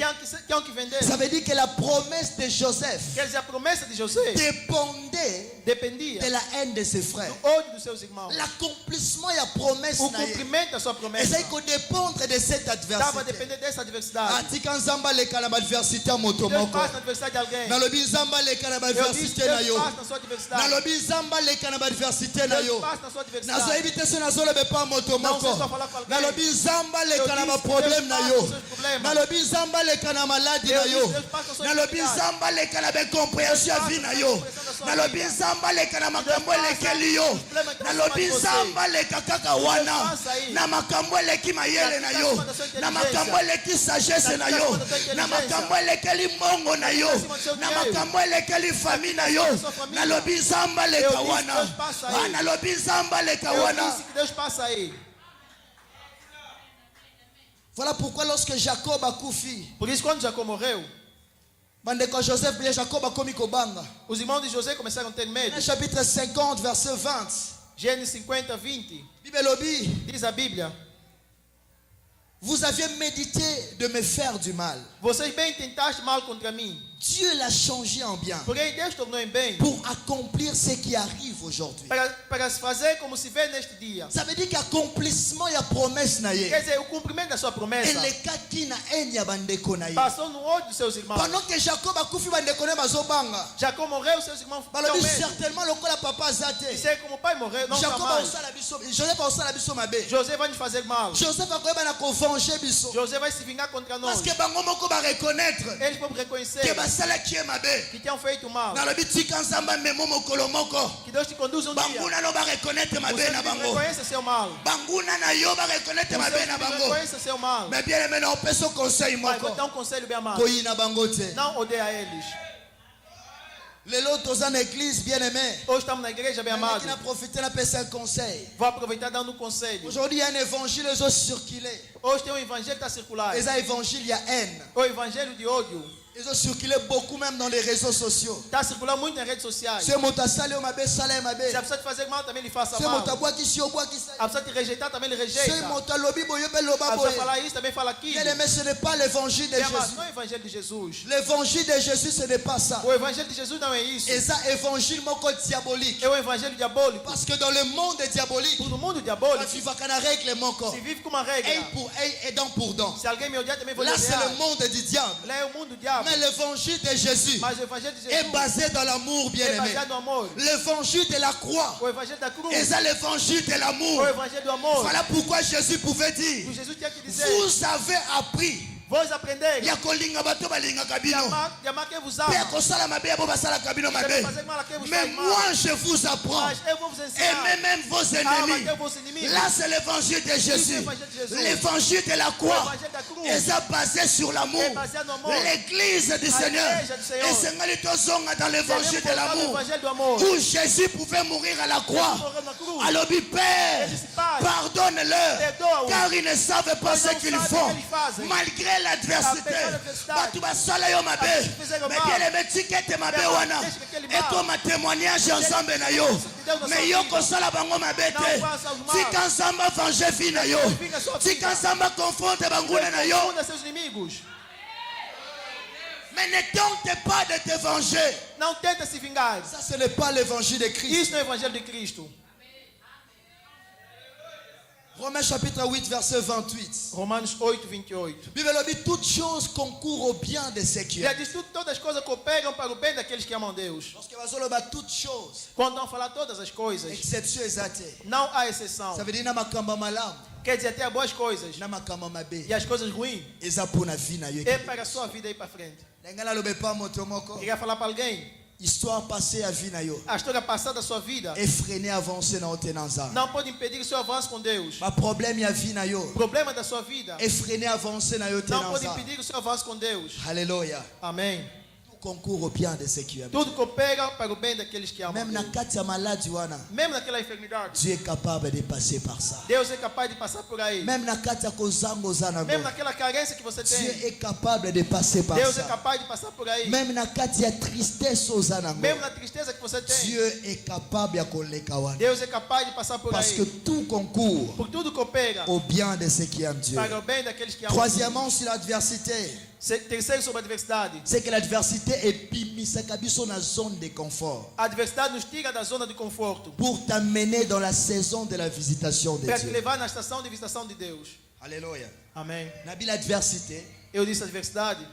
tinham que vender. Ça veut dire que la promesse de Joseph Quer dizer, a promessa de José dépendait dépendait dependia de la haine de ses frères. do ódio dos seus irmãos. L'accomplissement et la promesse O na ye. cumprimento da sua Et promessa ça, il faut dépendre de cette estava a adversité. depender dessa adversidade. Atika nzamba leka na adversité à moto Deus moko. passa na adversidade de alguém. Nalobi nzamba leka na Eu disse, adversité na Deus yo. passa na sua adversidade. Nalobi nzamba leka na adversité na Deus yo. passa na sua adversidade. nazoyebi te so nazoloba pa moto Não sei moko. só falar com alguém. Nalobi nzamba Eu leka na disse, baproblème Deus na passa yo. os seus problemas. Nalobi nzamba leka na maladi Eu na disse, yo. Deus passa as suas Nalobi dificuldades. nzamba leka na baincompréhension ya vie na yo. Nalobi nzamba leka na makambo elekeli yo. Nalobi nzamba leka kaka wana. Na makambo eleki mayele na yo. Na makambo eleki sagesse na yo. Na makambo elekeli mongo na yo. Na makambo elekeli famille na yo. Nalobi nzamba leka wana. Nalobi nzamba leka Eu wana. disse que Deus passa aí. Voilà pourquoi lorsque Jacob a koufi, Por isso, quando Jacó morreu, bandeko Joseph bien Jacob a komi kobanga. os irmãos de José começaram a ter medo. Dans chapitre 50 verset 20. Gênesis 50, 20. Bible lobi, Diz a Bíblia: vous aviez médité de me faire du mal. vocês bem tentaste mal contra mim, Dieu l'a changé en bien porém Deus tornou em bem pour accomplir ce qui arrive aujourd'hui. para se fazer como se vê neste dia. Ça veut dire qu'accomplissement y a promesse na ye. Quer dizer, o cumprimento da sua promessa Et le cas qui na enya bandeko na ye. passou no ódio dos seus irmãos. Pendant que Jacob a koufi bandeko ne bazobanga. Jacó morreu, seus irmãos ficaram Balobi medo. certainement lokola papa zate. Disseram como o pai morreu, não está Jacob a mais. osala biso, Joseph a osala biso mabe. José vai nos fazer mal. Joseph a koyeba na kovenger biso. José vai se vingar contra nós. Parce que bango moko ba reconnaître Eles vão reconhecer que basala qui est mabe. que tinham feito mal. Na lobi tika nzamba memo mokolo moko. Que Deus te conduza dia. Banguna no ba reconnaître mabe Você na bango. reconheça seu mal. Banguna na yo ba reconnaître mabe na bango. Reconheça seu mal. Mais bien aimé, on peut se conseil Pai, vou moko. dar conselho bem amado. Koyi na bango te. Não odeia eles. Lelo toza na église bien aimé. Hoje estamos na igreja bem amado. Qui n'a profité na pesa un conseil. Vou aproveitar dando um conselho. Aujourd'hui, il y a un évangile qui circulé. Hoje tem um evangelho que está circular. Et ça évangile, il y a haine. O evangelho de ódio Ils ont circulé beaucoup même dans les réseaux sociaux. está circulando muito nas redes sociais. Ce mota sale o mabe sale mabe. Se a pessoa te fazer mal, também lhe faça Ce mal. mota boa qui si o boa qui sai. A pessoa te rejeitar, também lhe Ce rejeita. mota lobi boyo be A loba pessoa boye. falar isso, também fala aquilo. Bien aimé, ce n'est pas l'évangile de Bem amado, Jésus. não é o evangelho de Jesus. L'évangile de Jésus, ce n'est pas ça. O evangelho de Jesus não é isso. Et ça, évangile moko diabolique. É o evangelho diabólico. Parce que dans le monde diabolique, No mundo on diabólico, vit qu'à la règle moko. se vive com uma regra. Œil pour œil et dent pour dent. Se alguém me odiar, também vou lhe Là, c'est odiar. le monde du diable. Lá é o mundo diabo. Mais l'évangile de Jésus Mas o evangelho de est Jesus basé dans l'amour, é bien-aimé. baseado no amor. L'évangile de la croix O evangelho da cruz. et ça, l'évangile de l'amour. O evangelho do amor. Voilà pourquoi Jésus pouvait dire, O Jesus tinha que dizer: vous avez appris. vós aprenderam. Ya kolinga bato balingaka bino. De amar quem vos Pe ama. kosala mabe ya bo basalaka bino Também mabe. fazer mal a quem vos Mais faz mal. moi je vous apprends. Mas eu vou vos ensinar. Aimez même vos Ama ennemis. até vos inimigos. Là c'est l'évangile de Jésus. l'évangile de Jésus. L'évangile de la O croix. evangelho da cruz. Et ça basé sur l'amour. É baseado no amor. L'église du Seigneur. igreja do Senhor. Et c'est tozonga dans l'évangile de Devemos voltar no l'amour. evangelho do amor. Où Jésus pouvait mourir à la croix. Morreu na cruz. Alors dit Père, Ele disse, Pai, pardonne-leur, perdoa-os. car ils ne savent pas Eles ce não qu'ils sabem font. o que eles fazem. Malgré l'adversité, Apesar da adversidade. bato basala yo mabe, Aqueles que fizeram mais mal. bien aimé tikete mabe Deixa wana, aquele mal. ekoma témoignage ensemble na yo, Deus na mais sua yo vida. kosala bango mabe Não te, faça os mal. tika nzamba venger vie na yo, Vinga sua tika vida. nzamba confronte banguna na yo, Confunda seus inimigos. mais ne tente pas de te venger. Não tenta se vingar. Ça ce n'est pas l'évangile de Christ. Isso não é o evangelho de Cristo. Romains chapitre 8 verset 28. Romanos 8, 28. Bible dit toutes choses concourent au bien de ceux qui Já aiment. diz tudo, todas as coisas cooperam para o bem daqueles que amam Deus. Lorsque bazoloba toutes choses, Quando não falar todas as coisas, exception exate. não há exceção. Ça veut dire na makamba malamu, Quer dizer, até as boas coisas na makamba mabe. e as coisas ruins Eza pour na vie na yo. é para a sua vida ir para frente. Ngala lobe pa moto moko. Queria falar para alguém, Histoire passée à vie na yo. a história passada da sua vida Effréné avancer na otenanza. não pode impedir o seu avanço com Deus. Ma problème ya vie na yo. O problema da sua vida Effréné avancer na yo não pode otenanza. impedir o seu avanço com Deus. Alléluia. Amém. Tout concourt au bien de ceux qui aiment. Tudo coopera para o bem daqueles que amam Même na Deus. kati ya maladie wana, Mesmo naquela enfermidade, Dieu est capable de passer par ça. Deus é capaz de passar por aí. Même na kati ya kozanga oza na Mesmo ngo, naquela carência que você Dieu tem, est capable de passer par Deus é ça. capaz de passar por aí. Même na kati ya tristesse oza na ngo, Mesmo na tristeza que você tem, Dieu est capable ya koleka wana. Deus é capaz de passar por Parce que aí. tout concourt Por tudo coopera au bien de ceux qui aiment Dieu. para o bem daqueles que amam. Troisièmement, sur l'adversité, Terceiro, sobre a adversidade. c'est que l'adversité ebimisaka biso na zone de confort A adversidade nos tira da zona de conforto pour t'amener dans la saison de la visitation de para te Dieu. levar na estação de visitação de Deus. Alléluia. Amém. Na bila adversité, Eu disse adversidade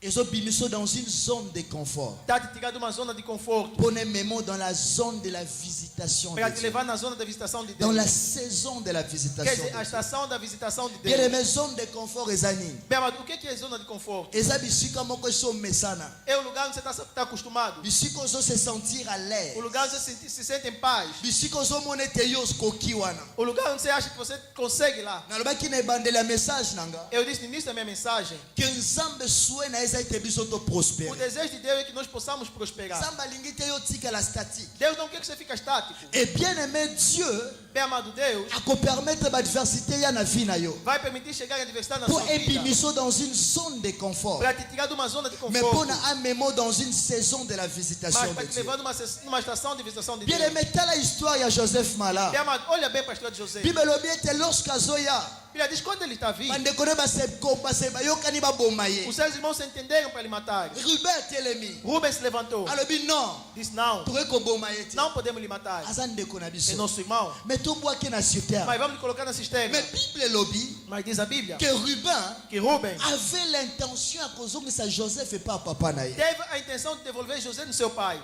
ezobimiso dans une zone de confort. está te tirando de uma zona de conforto Pour nous mettre dans la zone de la visitation para de te Dieu. levar na zona da visitação de Dans Deus. la saison de la Quer visitation dizer, a de Dieu. estação da visitação de Bien Deus. aimé, zone de confort ezani. Bem, amado, o que é zona de conforto? Eza bisika moko so mesana. É o lugar onde você está acostumado. Bisika zo se sentir à l'aise. O lugar onde você se sente em paz. Bisika zo monete yo skoki wana. O lugar onde você acha que você consegue lá. Nalobaki na ebandeli ya message nanga. Eu disse no início da minha mensagem. Que nzambe souhait na eza ete biso to O prospérer. desejo de Deus é que nós possamos prosperar. Nzambe alingi te yo tika la statique. Deus não quer que você fique estático. Et bien aimé Dieu Bem, amado Deus a permettre l'adversité ya na vie na yo. vai permitir chegar à adversidade na Pour sua vida. ebimiso dans une zone de confort. Para te tirar de uma zona de Mais pour conforto. na amemo dans une saison de la visitation Mas de para te Dieu. levar numa estação de visitação de Bien Deus. aimé, telle histoire ya Joseph Mala. Bem, amado, olha bem para a história de José. Bible lobi ete lorsque azoya Bíblia diz quando ele está vivo, bandeko ne base bayokani baboma ye. os seus irmãos se entenderam para lhe matar. Ruben telemi. Rubens se levantou. Alobi non. Disse não, Toke koboma ye te. não podemos lhe matar. Aza ndeko na É biso. nosso irmão. Mais tombwaki na sur terre. Mas vamos lhe colocar na cisterna. Mais Bible lobi Mas diz a Bíblia que Ruben que Rubens avait l'intention à kozongisa Joseph et pas papa na ye. teve a intenção de devolver José no seu pai.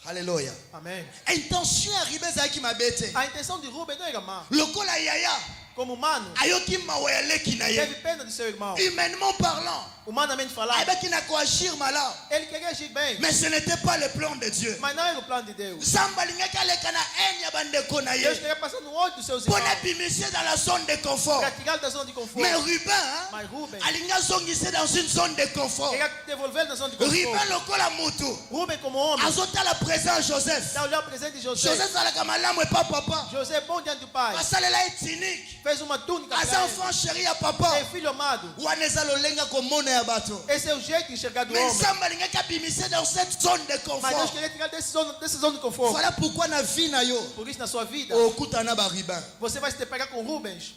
Alléluia. Amém. Intention arrive ezalaki mabe te. A intenção de Rubens não era má. Lokola yaya Como humano, ayoki mawa ya leki na ye. teve pena de seu irmão. Humainement parlant, Humanamente falando, ayebaki na koagir mala. ele queria agir bem. Mais ce n'était pas le plan de Dieu. Mas não era o plano de Deus. Nzambe alingaki aleka na haine ya bandeko na Deus ye. queria passar no ódio dos seus Pour irmãos. l'abimiser dans la zone de confort. Para tirá-lo da zona de conforto. Mais Ruben Mas Rubens alingi azongise dans une zone de confort. queria devolver na zona de Ruben conforto. lokola mutu Rubens como homem, azotala présent Joseph. está olhando o presente de José. Joseph alaka malamu epa papa. José é bom diante do pai. asalela ye tunique. Fez uma túnica aza para enfant ele. chéri ya papa. É filho amado. wana eza lolenga komona ya bato. Esse é o jeito de enxergar do Mais homem. nzambe alingaki abimise dans cette zone de Mas Deus confort. queria tirar desse zona de conforto. Voilà pourquoi na vie na yo Por isso, na sua vida, okutana bariben. você vai se deparar com Rubens.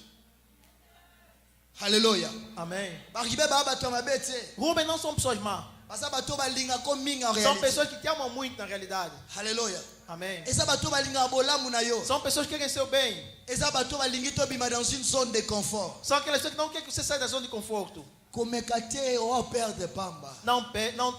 Alléluia. Amém. Bariben baa bato ya mabe te. Rubens não são pessoas más. baza bato balingaka mingi en São réalité. pessoas que te amam muito na realidade. Alléluia. Amém. eza bato balingaka bolamu na yo. São pessoas que querem seu bem. eza bato balingi tobima dans une zone de confort. São aquelas pessoas que não querem que você saia da zona de conforto. komeka te operde pamba. Não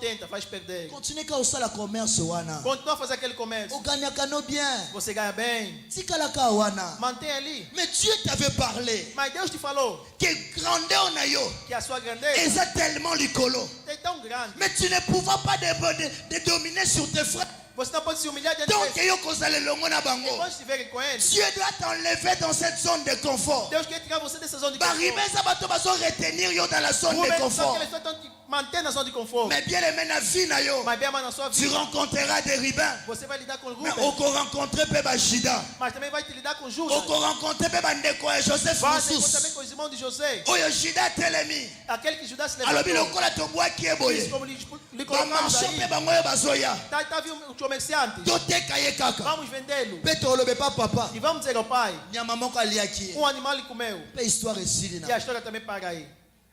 tenta, faz perder. continue ka osala commerce wana. Continua a fazer aquele comércio. oganyaka no bien. Você ganha bem. tikalaka wana. Mantém ali. mais Dieu t'avait parlé Mas Deus te falou que grandeur na yo que a sua grandeza eza tellement likolo. é tão grande. mais tu ne pouvas pas de dominer sur tes frères. Você não pode se humilhar diante donc deles. yo kozala elongo na E bango. quando estiverem com eles, Dieu doit t'enlever dans cette zone de confort. Deus quer tirar você dessa zona de baribe conforto. eza bato bazo retenir yo dans la zone de Rubens, só confort. aquelas pessoas estão te mantendo na zona de conforto. mais bien aimé na vie na yo Mas bem, mas na sua tu vida, rencontreras des ribins. você vai lidar com mais Rubens. okorencontre mpe bashida. Mas também vai te lidar com Judas. okorencontre mpe bandeko ya Joseph Vai se encontrar mosusu também com os irmãos de José. oyo shida telemi. Aquele que Judas se alobi levantou. lokola tobwaki ye boye. Isso, como lhe colocamos bamarché aí. mpe bango oyo bazoya Tá vindo os comerciantes. toteka ye kaka. Vamos vendê-lo. mpe tolobe pa papa E vamos dizer ao pai, nyama moko aliaki ye. animal ele comeu. mpe histoire esili E a na. história também para aí.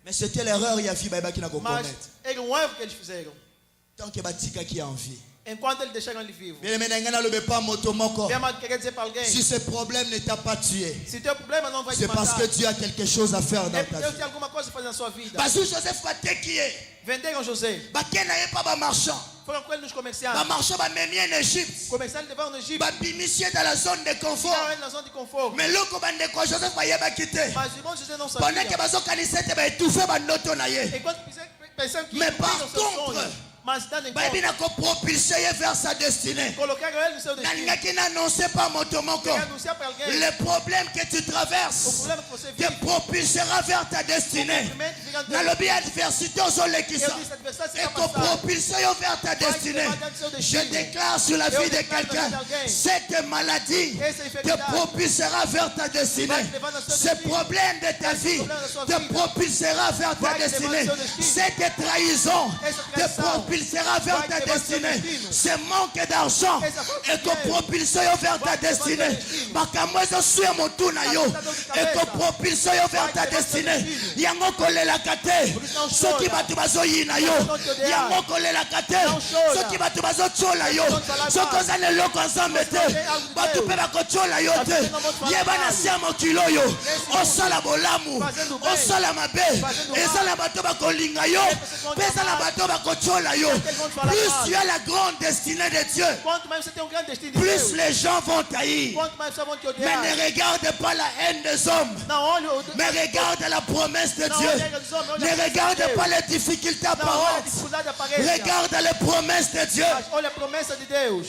mais c'était l'erreur ya fi bayebaki na Mas kokomete. era um erro que eles fizeram. tant que batikaki ye en vie. Enquanto eles deixaram ele vivo. bien aimé na ngai nalobe pa moto moko. Bem, amado, quer dizer para alguém, si ce problème ne t'a pas tué, se teu problema não vai te c'est parce matar, que Dieu a quelque chose à faire é dans porque ta Deus vie. tem alguma coisa a fazer na sua vida. bazu Joseph bateki ye Venderam José. bake na ye pa bamarchand. Foram com ele nos comerciantes. bamarchand bamemi ye na Égypte. Comerciantes levaram no Egito. babimisi ye dans la zone de confort. Tiraram ele na zona de conforto. mais loko bandeko ya Joseph bayebaki te. Mas os irmãos de José não pendant que sabiam. bazokanisa ete baétouffe bandoto na ye. Enquanto pensaram que Mais cumpriram par seus contre, sonhos. Mas dando em bayebi conta, na kopropulse ye vers sa destinée. colocaram ele no seu destino. nalingaki naannonce pa moto moko. Quer anunciar para alguém le problème que tu o traverses problema que você te vive. propulsera vers ta destinée. Simplesmente virando nalobi adversité ozolekisa Eu disse, adversidade et será passada. kopropulse yo vers ta destinée. Je déclare sur la vie de quelqu'un, cette maladie te propulsera vers ta destinée. Ce problème de ta vie te propulsera vers ta destinée. Cette trahison te propulsera propulsera vers Vai ta te levar destinée. seu destino. Ce manque d'argent Essa falta de et que dinheiro propulse yo vers ta vai te levar destinée. teu destino. Makambo ezosuya motuna yo Essa dor de et que cabeça propulse yo vers vai ta te levar teu destinée. destino. Yango kolelaka te. Por isso não Soki chora. bato bazoyina yo. Não te odiar. Yango kolelaka te. Não chora. Soki bato bazochola yo. Não te falar Soki mal. oza na eloko ya nzambe te. Você não tem Bato algo de mpe bakochola yo Parce te. que não vão te falar Yeba na mal. se ya mokili oyo. Nesse Osala bolamu. Fazendo bem. Osala mabe. Fazendo Eza mal. na bato bakolinga yo. pessoas vão te Mpe eza na amar. bato bakochola yo. Eles vão te falar Plus mal. tu as la grande destinée de Dieu, Quanto mais você tem um grande destino de plus Deus, les gens vont taillir. quanto mais pessoas vão te Mais odiar. ne regarde pas la haine des hommes. Não olhe o... Mais regarde la promesse de Não Dieu. olhe os homens, olhe a Ne promessa de regarde Deus. pas les difficultés Não olhe a apparentes. dificuldade da aparência. Regarde les promesses de Dieu. Mas olha a promessa de Deus.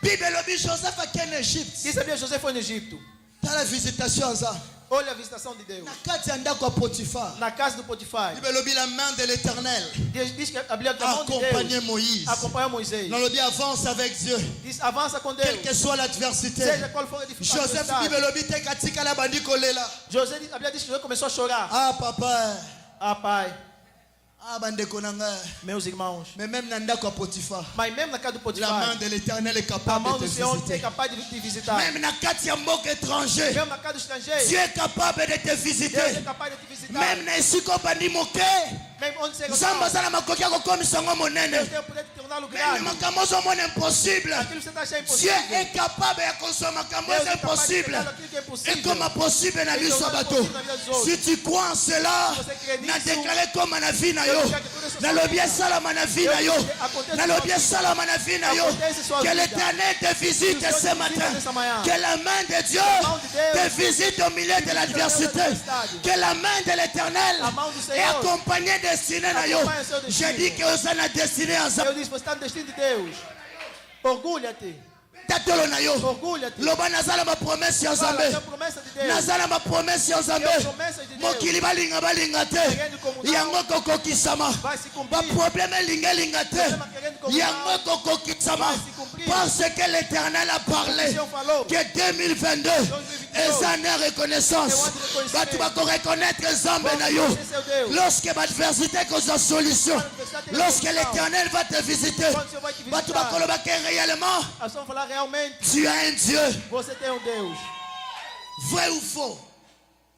Bible elobi Joseph akei en Égypte. Quem sabia José foi no Egito? Tala visitation aza. Olha a visitação de Deus. Na kati ya ndako ya Potifar. Na casa do Potifar. Bible elobi la main de l'Éternel Deus diz que a Bíblia da mão de accompagnait Deus Moïse. acompanha Moisés. Nalobi avance avec Dieu. Diz, avança com Quelle Deus. que soit l'adversité. Seja qual for a dificuldade. Joseph Bible elobi te katika la bandi kolela. José, a Bíblia diz que José começou a chorar. Ah papa. Ah, pai, Ah bandeko na nga. meus irmãos. Mais même na ndako ya Potifar. Mas mesmo na casa do La Potifar, main de l'Éternel est a capable mão de do te Senhor é visiter. capaz de te visitar. Même na kati ya mboka étranger. Mesmo na casa do estrangeiro, Dieu est capable de te Deus é visiter. capaz de te visitar. Même na esika bandi moke. Mesmo onde você Nzambe aza na makoki ya kokomisa ngo Deus monene. tem o poder de torná-lo Même grande. makambo ozomona impossible. Aquilo que você está achando Dieu impossível. est capable ya kozwa makambo Deus eza é capaz de impossible. tornar aquilo que é impossível. ekoma possible na Et biso tornar bato. possible na vida dos outros. Si tu crois en cela, Si você crê na nisso, déclaré koma na vie na yo. eu quero que tudo isso Nalobi seja esalama na vie na yo. Acontece Nalobi sua vida. esalama na vie na yo. Acontece sua Que vida. l'Éternel te visite Que o Senhor ce te matin. visite essa manhã. Que la main de Dieu mão de Deus te visite au milieu de l'adversité. adversidade. Que la main de l'Éternel A mão do Senhor est accompagnée destinée na yo. acompanhe o seu destino. Je dis que osa na destinée ensemble. Eu disse, você está no destino de Deus. Orgulha-te. Tatolo na yo. Orgulha-te. Loba nazala ma promesse ya Fala, Nzambe. essa é a promessa de Deus. Nazala ma promesse ya Nzambe. Your promessas de Deus. Mokili balinga balinga te. Querendo comunhão. Yango kokokisama. Vai se cumprir. Ba problème linga te. Problema querendo comunhão. Yango kokokisama. Vai se cumprir. Parce que l'Éternel a parlé O Senhor falou. que 2022 est année reconnaissance. É o ano de reconhecimento. Batu bako reconnaître Nzambe na yo. reconhecer seu Deus. Lorsque l'adversité cause la solution. Quando a adversidade tem Lorsque solução. l'Éternel va te visiter. Quando o Senhor vai te Batu visitar. bako loba que réellement A só falar realmente, tu as un Dieu. você tem um Deus. Vrai ou faux?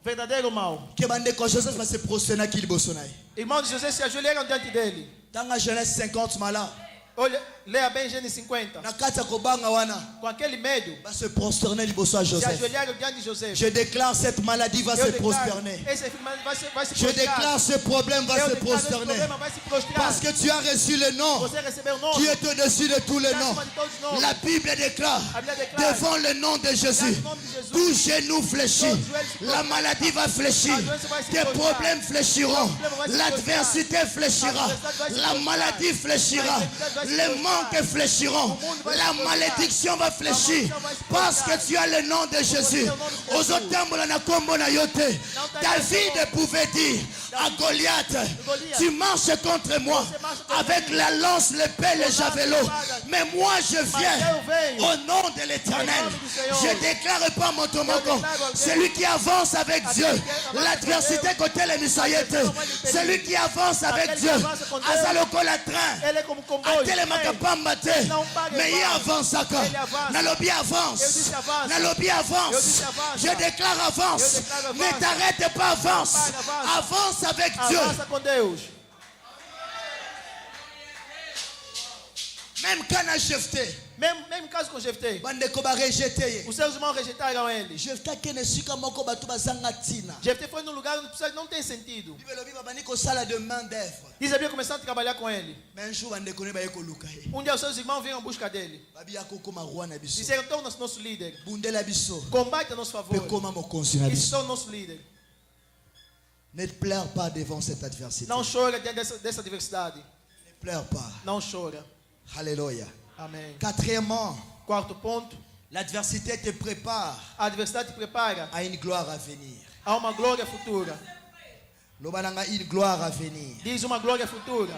Verdadeiro ou mau? Que bandeko Joseph va se prosterner qui liboso na ye. Irmãos de José se ajoelharam diante dele. Tanga Genèse 50 mala. Olha, leia bem Gênesis 50. Na kati ya kobanga wana Com aquele medo, va se prosterner liboso a se Joseph. ajoelharam diante de José. Je déclare cette maladie va Eu se declaro, prosterner. esse enfermidade vai se Je prostrar. déclare ce problème va Eu se declaro esse prosterner. problema vai se prostrar. Parce que tu as reçu le nom Você recebeu o nome. qui est au-dessus de tous les Está noms. acima de todos os nomes. La Bible déclare A Bíblia declara. devant le nom de Jésus, Diante do nome de Jesus. tout genou fléchit, Todos os joelhos se la prostram. maladie va fléchir, A doença vai se tes prostrar. problèmes fléchiront, Os problemas vão se l'adversité fléchira, A adversidade vai se la prostrar. maladie fléchira, A enfermidade vai se les prostrar. manques fléchiront, O mundo vai se la prostrar. malédiction va fléchir, maldição vai se parce prostrar. que tu as le nom de Jésus. o nome de Jesus. Ozotambola na kombo na yo te. Não tá David dizendo. pouvait dire à Goliath, Goliath, tu marches contre moi você marcha contra avec mim. la lance, l'épée, le javelot, mais moi je viens eu venho. au nom de l'Éternel. Au nom du Seigneur. Je déclare pas mon tomoko, déclare alguém. celui qui avance avec Dieu, Aquele que avance l'adversité com côté les misayete, celui qui avance avec Aquele Dieu, que avance com Deus. azaloko la train. Ele é como comboio. atelemaka pamba te Não paga mais ye embora. avançaka Ele avança. nalobi Eu avance disse avance. nalobi Eu avance disse avance. je déclare avance Eu déclare avance. ne t'arrête pas avance Não paga, avance. avance avec Dieu Avança com Deus. même kana Jephté Mesmo caso com Jefté, bandeko barejete ye os seus irmãos rejeitaram ele. Jephté akende esika moko bato bazanga ntina Jefté foi num lugar onde não tem sentido. bible elobi babandi kosala de main d'œuvre Diz a Bíblia começaram a trabalhar com ele. mais un jour bandeko ne baye koluka ye Um dia os seus irmãos vieram em busca dele. babi akokoma roi na biso Disseram, torna-se nosso líder. bundela biso Combate a nosso favor. mpe koma mokonzi na E se biso torna nosso líder. ne pleure pas devant cette adversité Não chora diante dessa diversidade. ne pleure pas Não chora. alléluia Amém. quatrièmement Quarto ponto. l'adversité te prépare A adversidade te prepara à une gloire à venir. a uma glória futura. Lobananga, une gloire à venir. Diz uma glória futura.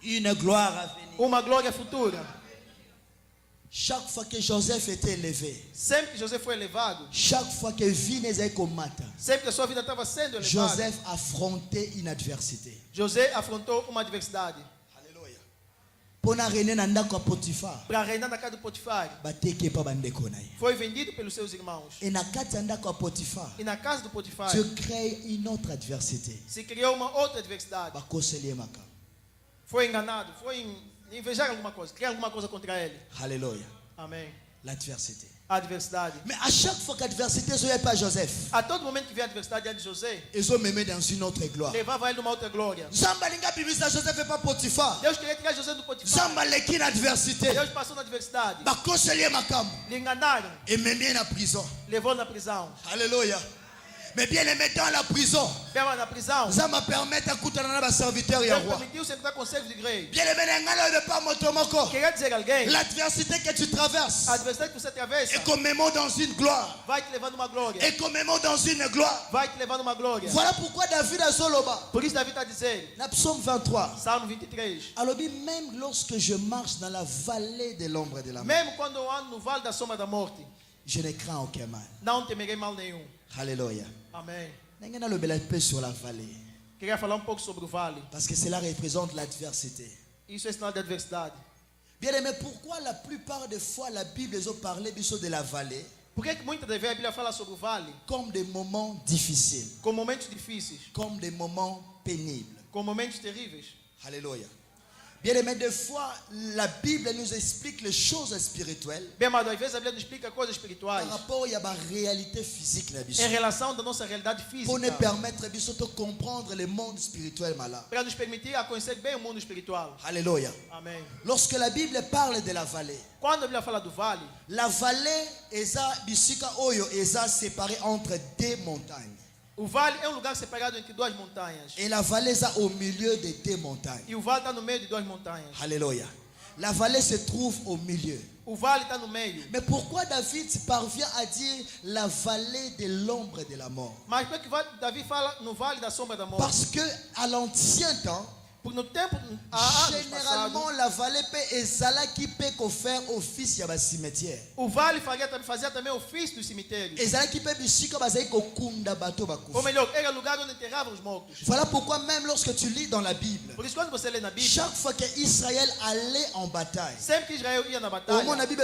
Une gloire à venir. Uma glória futura. Chaque fois que Joseph était élevé, Sempre que José foi elevado, chaque fois que vie est comme matin, sempre que a sua vida estava sendo elevada, Joseph affrontait une adversité. José afrontou uma adversidade. Alléluia. Pour reiner dans ndako Potiphar, Para reinar na casa de Potifar, bateke pa bandeko na ye. foi vendido pelos seus irmãos. Et na kati ya ndako Potiphar, E na casa de Potifar, Dieu crée une autre adversité. se criou uma outra adversidade. Bakoseli ye makambo. Foi enganado, foi invejar alguma coisa, criar alguma coisa contra ele. Alléluia. Amém. L'adversité. A adversidade. Mais à chaque fois que l'adversité n'est pas Joseph, A todo momento que via a adversidade diante de José, ils ont même dans une autre gloire. levava ele numa outra glória. Zambalinga bibisa Joseph et pas Potiphar. Deus queria tirar José do Potifar. Zambaleki na adversité. Deus passou na adversidade. Bakoseli ye makambo. Lhe enganaram, Et même na prison. levou na prisão. Alléluia. Mais bien aimé dans la prison, Pema na prisão. ça m'a permis d'écouter dans serviteur et Deus roi. permitiu sentar com servos de igreja. Bien aimé, ne pas motomoko. Queria dizer a alguém, L'adversité que tu traverses a adversidade que você atravessa est comme même dans une gloire. vai te levar numa glória. Et comme même dans une gloire. Vai te levar numa glória. Voilà pourquoi David a Zoloba. Por isso Davi está dizendo, Dans Psaume 23. Salmo 23. Alors, même lorsque je marche dans la vallée de l'ombre de la mort, Mesmo quando eu ando no vale da sombra da morte, je ne crains aucun mal. não temerei mal nenhum. Alléluia. Amém. N'engana le bel paix sur la vallée. Queria falar pouco sobre o vale. Parce que cela représente l'adversité. Isso é sinal de adversidade. Bien aimé, pourquoi la plupart des fois la Bible a parlé de la vallée Por que muitas vezes a Bíblia fala sobre o vale comme des moments difficiles, com momentos difíceis, comme des moments pénibles? com momentos terríveis? Alléluia. Bien aimé, des fois la Bible nous explique les choses spirituelles Bem, amado, às vezes a Bíblia nos explica coisas par espirituais rapport à la réalité physique. em relação da nossa realidade Pour nous física, permettre de comprendre le monde spirituel malade. para nos permitir a conhecer bem o mundo espiritual. Alléluia. Amém. Lorsque la Bible parle de la vallée, Quando a Bíblia fala do vale, la vallée est séparée entre deux montagnes. o vale é um lugar separado entre duas montanhas. Et la vallée est au milieu de deux montagnes. E o vale está no meio de duas montanhas. Alléluia. La vallée se trouve au milieu. O vale está no meio. Mais pourquoi David parvient à dire la vallée de l'ombre de la mort? Mas por que Davi fala no vale da sombra da morte? Parce que à l'ancien temps, Porque no tempo, há anos généralement passados, la vallée peut ezala qui peut faire office ya ba cimetière. o vale fazia também ofício dos cemitérios. Ezala qui peut bisika bazai kokunda bato Ou bakufa. melhor, era o lugar onde enterravam os mortos. Voilà pourquoi même lorsque tu lis dans la Bible, Por isso, quando você lê na Bíblia, chaque fois que Israël allait en bataille, sempre que Israel ia na au moment batalha, la Bible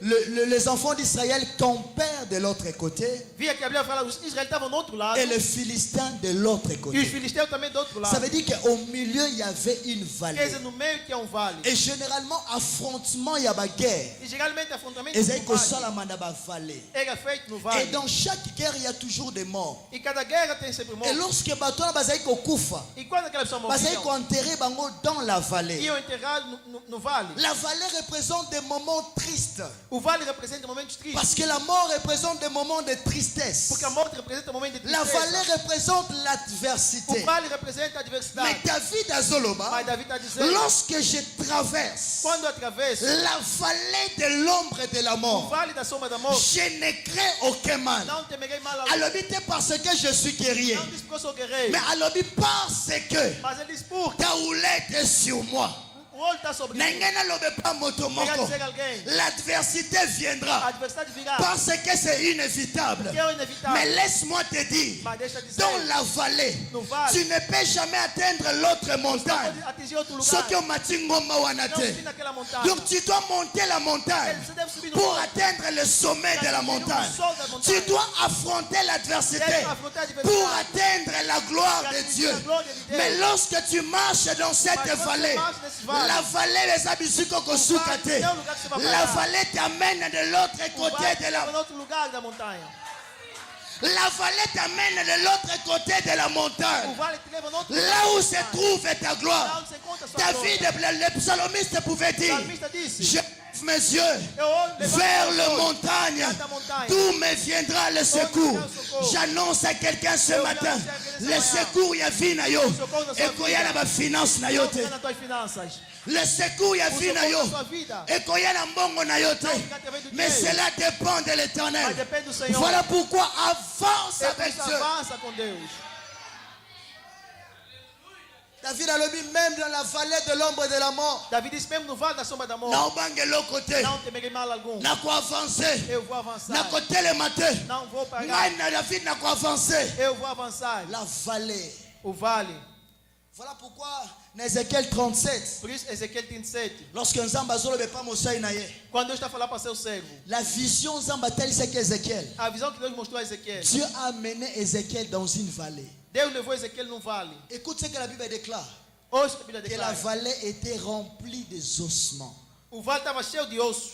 les enfants d'Israël campèrent de l'autre côté via que a Bíblia fala, os Israel estavam do outro lado et les Philistins de l'autre e os côté. filisteus também do outro Ça lado. veut dire qu'au milieu il y avait une Quer vallée. dizer, no meio tinha um vale. Et généralement affrontement il y a ba guerre. E geralmente afrontamento Et no ça vale ba vallée. era feito no Et vale. dans chaque guerre il y a toujours des morts. E cada guerra tem sempre Et mortos. lorsque bato na bazai kokufa, E quando aquela pessoa bazai morria, ko enterrer bango dans la vallée. iam enterrados no vale. La vallée représente des moments tristes. O vale representa momentos tristes. Parce que la mort représente des moments de tristesse. Porque a morte representa momentos de La vallée tristeza. représente O l'adversité. vale representa a Mais adversidade. David a Zoloba, Mas Davi está dizendo, lorsque je traverse quando eu atravesso la vallée de l'ombre de la o mort, vale da sombra da morte, je ne crains aucun mal. não temerei mal algum. Alors, dit parce que je suis guerrier. Não diz porque eu sou guerreiro. Mais alors, dit parce que Mas ele diz por ta houlette est sur moi. o olho está sobre mim. Nengena lobe pa moto Quer moko. dizer alguém, L'adversité a viendra adversidade virá. parce que c'est inévitable. Que é inevitável. Mais laisse-moi te dire, Mas deixa eu dizer, dans la vallée, no vale, tu ne peux jamais atteindre l'autre montagne. pode atingir outro lugar. Ce que Matingomba Não wanate. subir naquela montanha. Donc tu dois monter la montagne Você deve subir no pour monte. atteindre le sommet de la montagne. Tu dois affronter l'adversité Deve afrontar a adversidade. pour atteindre la gloire de Dieu. Mais lorsque tu marches dans cette Mas quando vallée, você marcha nesse vale, la vallée les abisiko kosukate. La vallée t'amène de l'autre o côté vale de leva la no outro lugar da montanha. La vallée t'amène de l'autre côté de la O montagne. vale te leva no outro Là où lugar. se trouve ta Lá gloire. onde se encontra a sua glória. David, le psalmiste pouvait O dire, salmista disse, je lève mes yeux eu olho, levanto vers meus le olhos montagne, vers ta montanha. d'où me viendra le secours. J'annonce à quelqu'un ce matin, le secours y a vu na yo, et qu'il y a la finance na yo te. Não nas tuas finanças. Le secours y a O vu na socorro yo, na sua vida. et qu'il y a la mbongo na yo te. Mais cela dépend de Mas l'Éternel. depende do Senhor. Voilà pourquoi avance E avec por isso Dieu. avança com Deus. David a lobby même dans la vallée de l'ombre de la mort. David disse même no vale da sombra da Na morte. obange l'autre côté. Não temerei mal algum. Na ko avancer. Eu vou avançar. Na côté le matin. Não vou parar. Ngai na David na ko avancer. Eu vou avançar. La vallée. O vale. Voilà pourquoi dans Ézéchiel 37. Por isso, Ezequiel 37. Lorsque Nzamba zolobe pas mosai na ye. Quando Deus está falando para seu servo. La vision Nzamba telle c'est qu'Ézéchiel. A visão que Deus mostrou a Ezequiel. Dieu a amené Ézéchiel dans une vallée. Deus levou Ezequiel num vale. Écoute ce que la Bible déclare. Hoje a Bíblia Que la declara. vallée était remplie des ossements. O vale estava cheio de osso.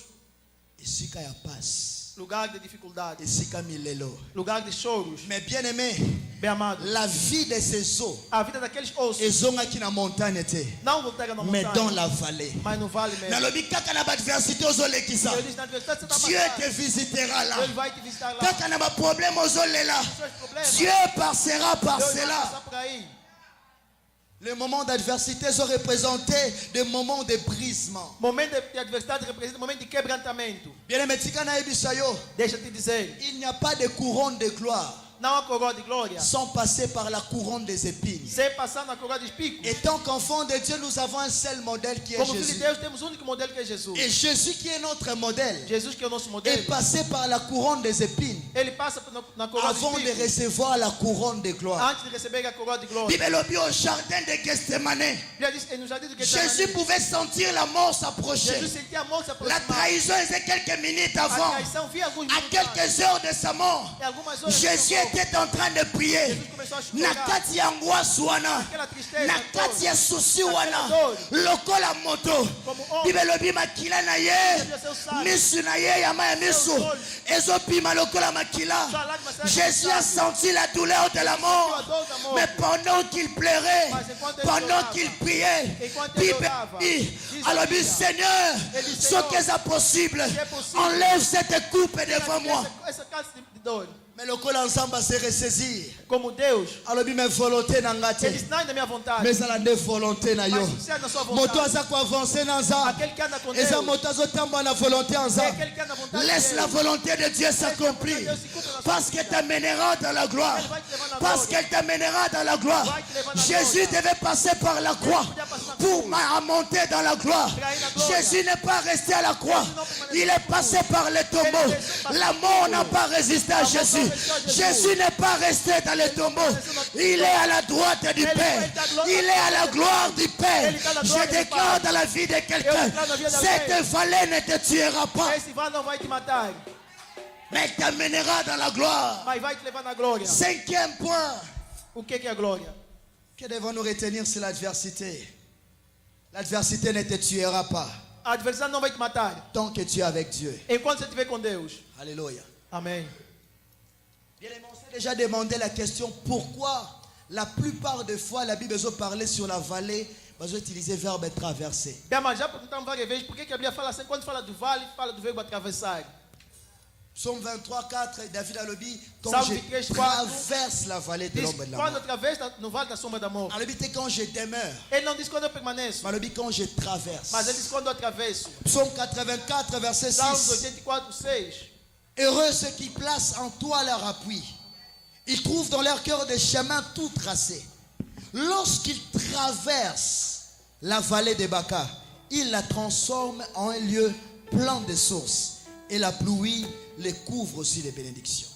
Et si qu'il y a paz. Lugar de dificuldade. Et si qu'il y a milelo. Lugar de choros. Mais bien aimé, Bem amado. la vie de ces os. A vida daqueles ossos. Ils ont qui na montagne était. Não voltaram na Mais dans montanha. la vallée. Mas no vale mesmo. Dans le bikaka na adversité aux olé qui ça. Deus diz na adversidade você está Dieu passando. te visitera là. Deus vai te visitar lá. Kaka na problème aux olé là. Seus problemas. Dieu passera par Deus vai cela. passar por aí. Les moments d'adversité sont représentés des moments de brisement. Momento de adversidade representa um momento de quebrantamento. Bien aimé, tika ebisayo. Deixa eu te dizer. Il n'y a pas de couronne de gloire Não há coroa de glória sans passer par la couronne des épines. sem passar na coroa de espinhos. Et tant qu'enfant de Dieu, nous avons un seul modèle qui est Como filho de Jésus. Deus, temos um único modelo que é Jesus. Et Jésus qui est notre modèle Jesus que é o nosso est modelo. passé par la couronne des épines Ele passa na coroa de avant de espinhos recevoir la couronne de gloire. antes de receber a coroa de glória. Bible lobby au jardin de Gethsemane. Ele diz, no jardim do Jésus Getsemane, pouvait sentir la mort s'approcher. Jesus sentia a morte se La aproximar. trahison était quelques minutes A avant. traição via alguns À minutos quelques heures de sa mort, e algumas horas Jésus de était en train de prier. Jesus começou a Na chorar. kati ya angoisse wana, Aquela tristeza na toda. kati ya susi wana, dor. lokola moto. Como homem. Bible lobi makila na ye, Seu sangue. misu na ye ya maya misu, Seus olhos. ezopima lokola makila. Sua lágrima será Jésus a conquistada. senti la douleur de la mort. a dor da morte. Mais pendant qu'il pleurait, Mas enquanto ele pendant chorava, qu'il priait, enquanto ele Bible orava, dit, diz alors a dit, Bíblia, Seigneur, ele disse, ce Senhor, que c'est possible, que é possível, enlève cette coupe devant moi. Essa caixa de dor. Mais le col ensemble se ressaisir. Como Deus, Alors dit, mais volonté n'a ele ngate. disse, não é da minha vontade, Mais ça la de volonté na yo. mas se é da sua Moto vontade. aza ko avancer na za. Aquele que anda com Deus, Eza moto azo tamba na volonté en é za. aquele que anda na vontade Laisse de la Deus. volonté de Dieu s'accomplir. Parce qu'elle t'amènera dans la gloire. Parce qu'elle t'amènera dans la gloire. Jésus devait passer par la croix pour monter dans la gloire. Jésus n'est pas resté à la croix. Il est passé par les tombeaux. La mort n'a pas résisté à Jésus. Jésus n'est pas resté dans les tombeaux. Il est à la droite du Père. Il est à la gloire du Père. Je déclare dans la vie de quelqu'un, cette vallée ne te tuera pas, Esse vale não vai te matar, mais t'amènera dans la gloire. mas vai te levar na glória. Cinquième point. O que é a glória? Que devons-nous retenir sur l'adversité? L'adversité ne te tuera pas A adversidade não vai te matar tant que tu es avec Dieu. enquanto você estiver com Deus. Alléluia. Amém. Bien aimé, on s'est déjà demandé la question pourquoi la plupart des fois la Bible veut parler sur la vallée, mais utiliser le verbe traverser. Bem, mas já perguntamos várias vezes por que a Bíblia fala assim, quando fala do vale, fala do verbo atravessar. Psaume 23, 4, David a dit quand Salme je 23, 4, traverse la vallée de Diz, l'ombre de la quando mort. atravessa no vale da sombra da morte. Alors, il dit quand je demeure, Ele não diz quando eu permaneço, mais il dit quand je traverse. mas ele diz quando eu atravesso. Psaume 84, verset Salmos 6. 84, 6. Heureux ceux qui placent en toi leur appui. Ils trouvent dans leur cœur des chemins tout tracés. Lorsqu'ils traversent la vallée de Baca, ils la transforment en un lieu plein de sources. Et la pluie les couvre aussi de bénédictions.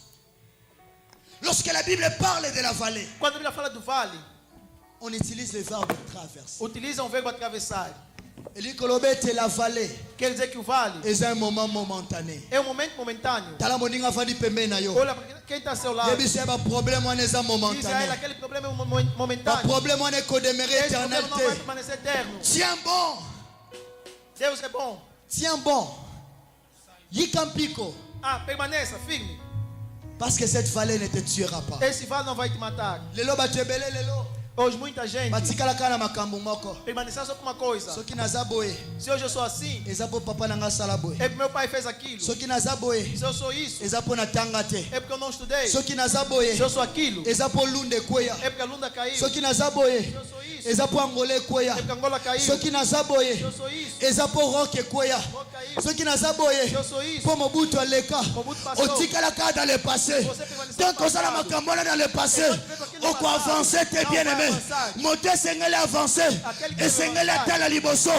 Lorsque la Bible parle de la vallée, Quando a Bíblia fala do vale, on utilise le verbe traverser. utiliza um verbo atravessar. Il dit que l'obète la vallée Quer dizer que o vale est un moment momentané. é um momento momentâneo. Tala moninga fadi pembe na yo. Olha para quem está ao seu lado. Yebi se ba problème on est Diz a ele, momentané. aquele problema é um Ba momentâneo. problème on est que demeurer Esse problema não vai éternalité. permanecer eterno. Tiens bon. Deus é bom. Tiens bon. Yikampiko. Ah, permaneça firme. Parce que cette vallée ne te tuera pas. Esse vale não vai te matar. Lelo batebele lelo. Hoje muita gente Batikala kana makambo moko. permanecer só com uma coisa. Soki naza boye. Se hoje eu sou assim, Eza po papa nanga sala boye. é porque meu pai fez aquilo. Soki naza boye. Se eu sou isso, Eza po na tanga te. é porque eu não estudei. Soki naza boye. Se eu sou aquilo, Eza po lunde kweya. é porque a lunda caiu. Se Soki naza boye. eu sou isso, Eza po angole kweya. é porque a Angola caiu. Soki naza boye. Se eu sou isso, Eza po roke kweya. vou cair. Soki naza boye. Se eu sou isso, Po mobutu aleka. Mobutu passou. Otikala ka dans le passé. Você permaneceu Tant no qu'on s'en a passado. makambo dans le passé. Enquanto viveu aqui no On peut passado, avancer tes não bien-aimés. moto esengeli avancer, esengeli atala liboso.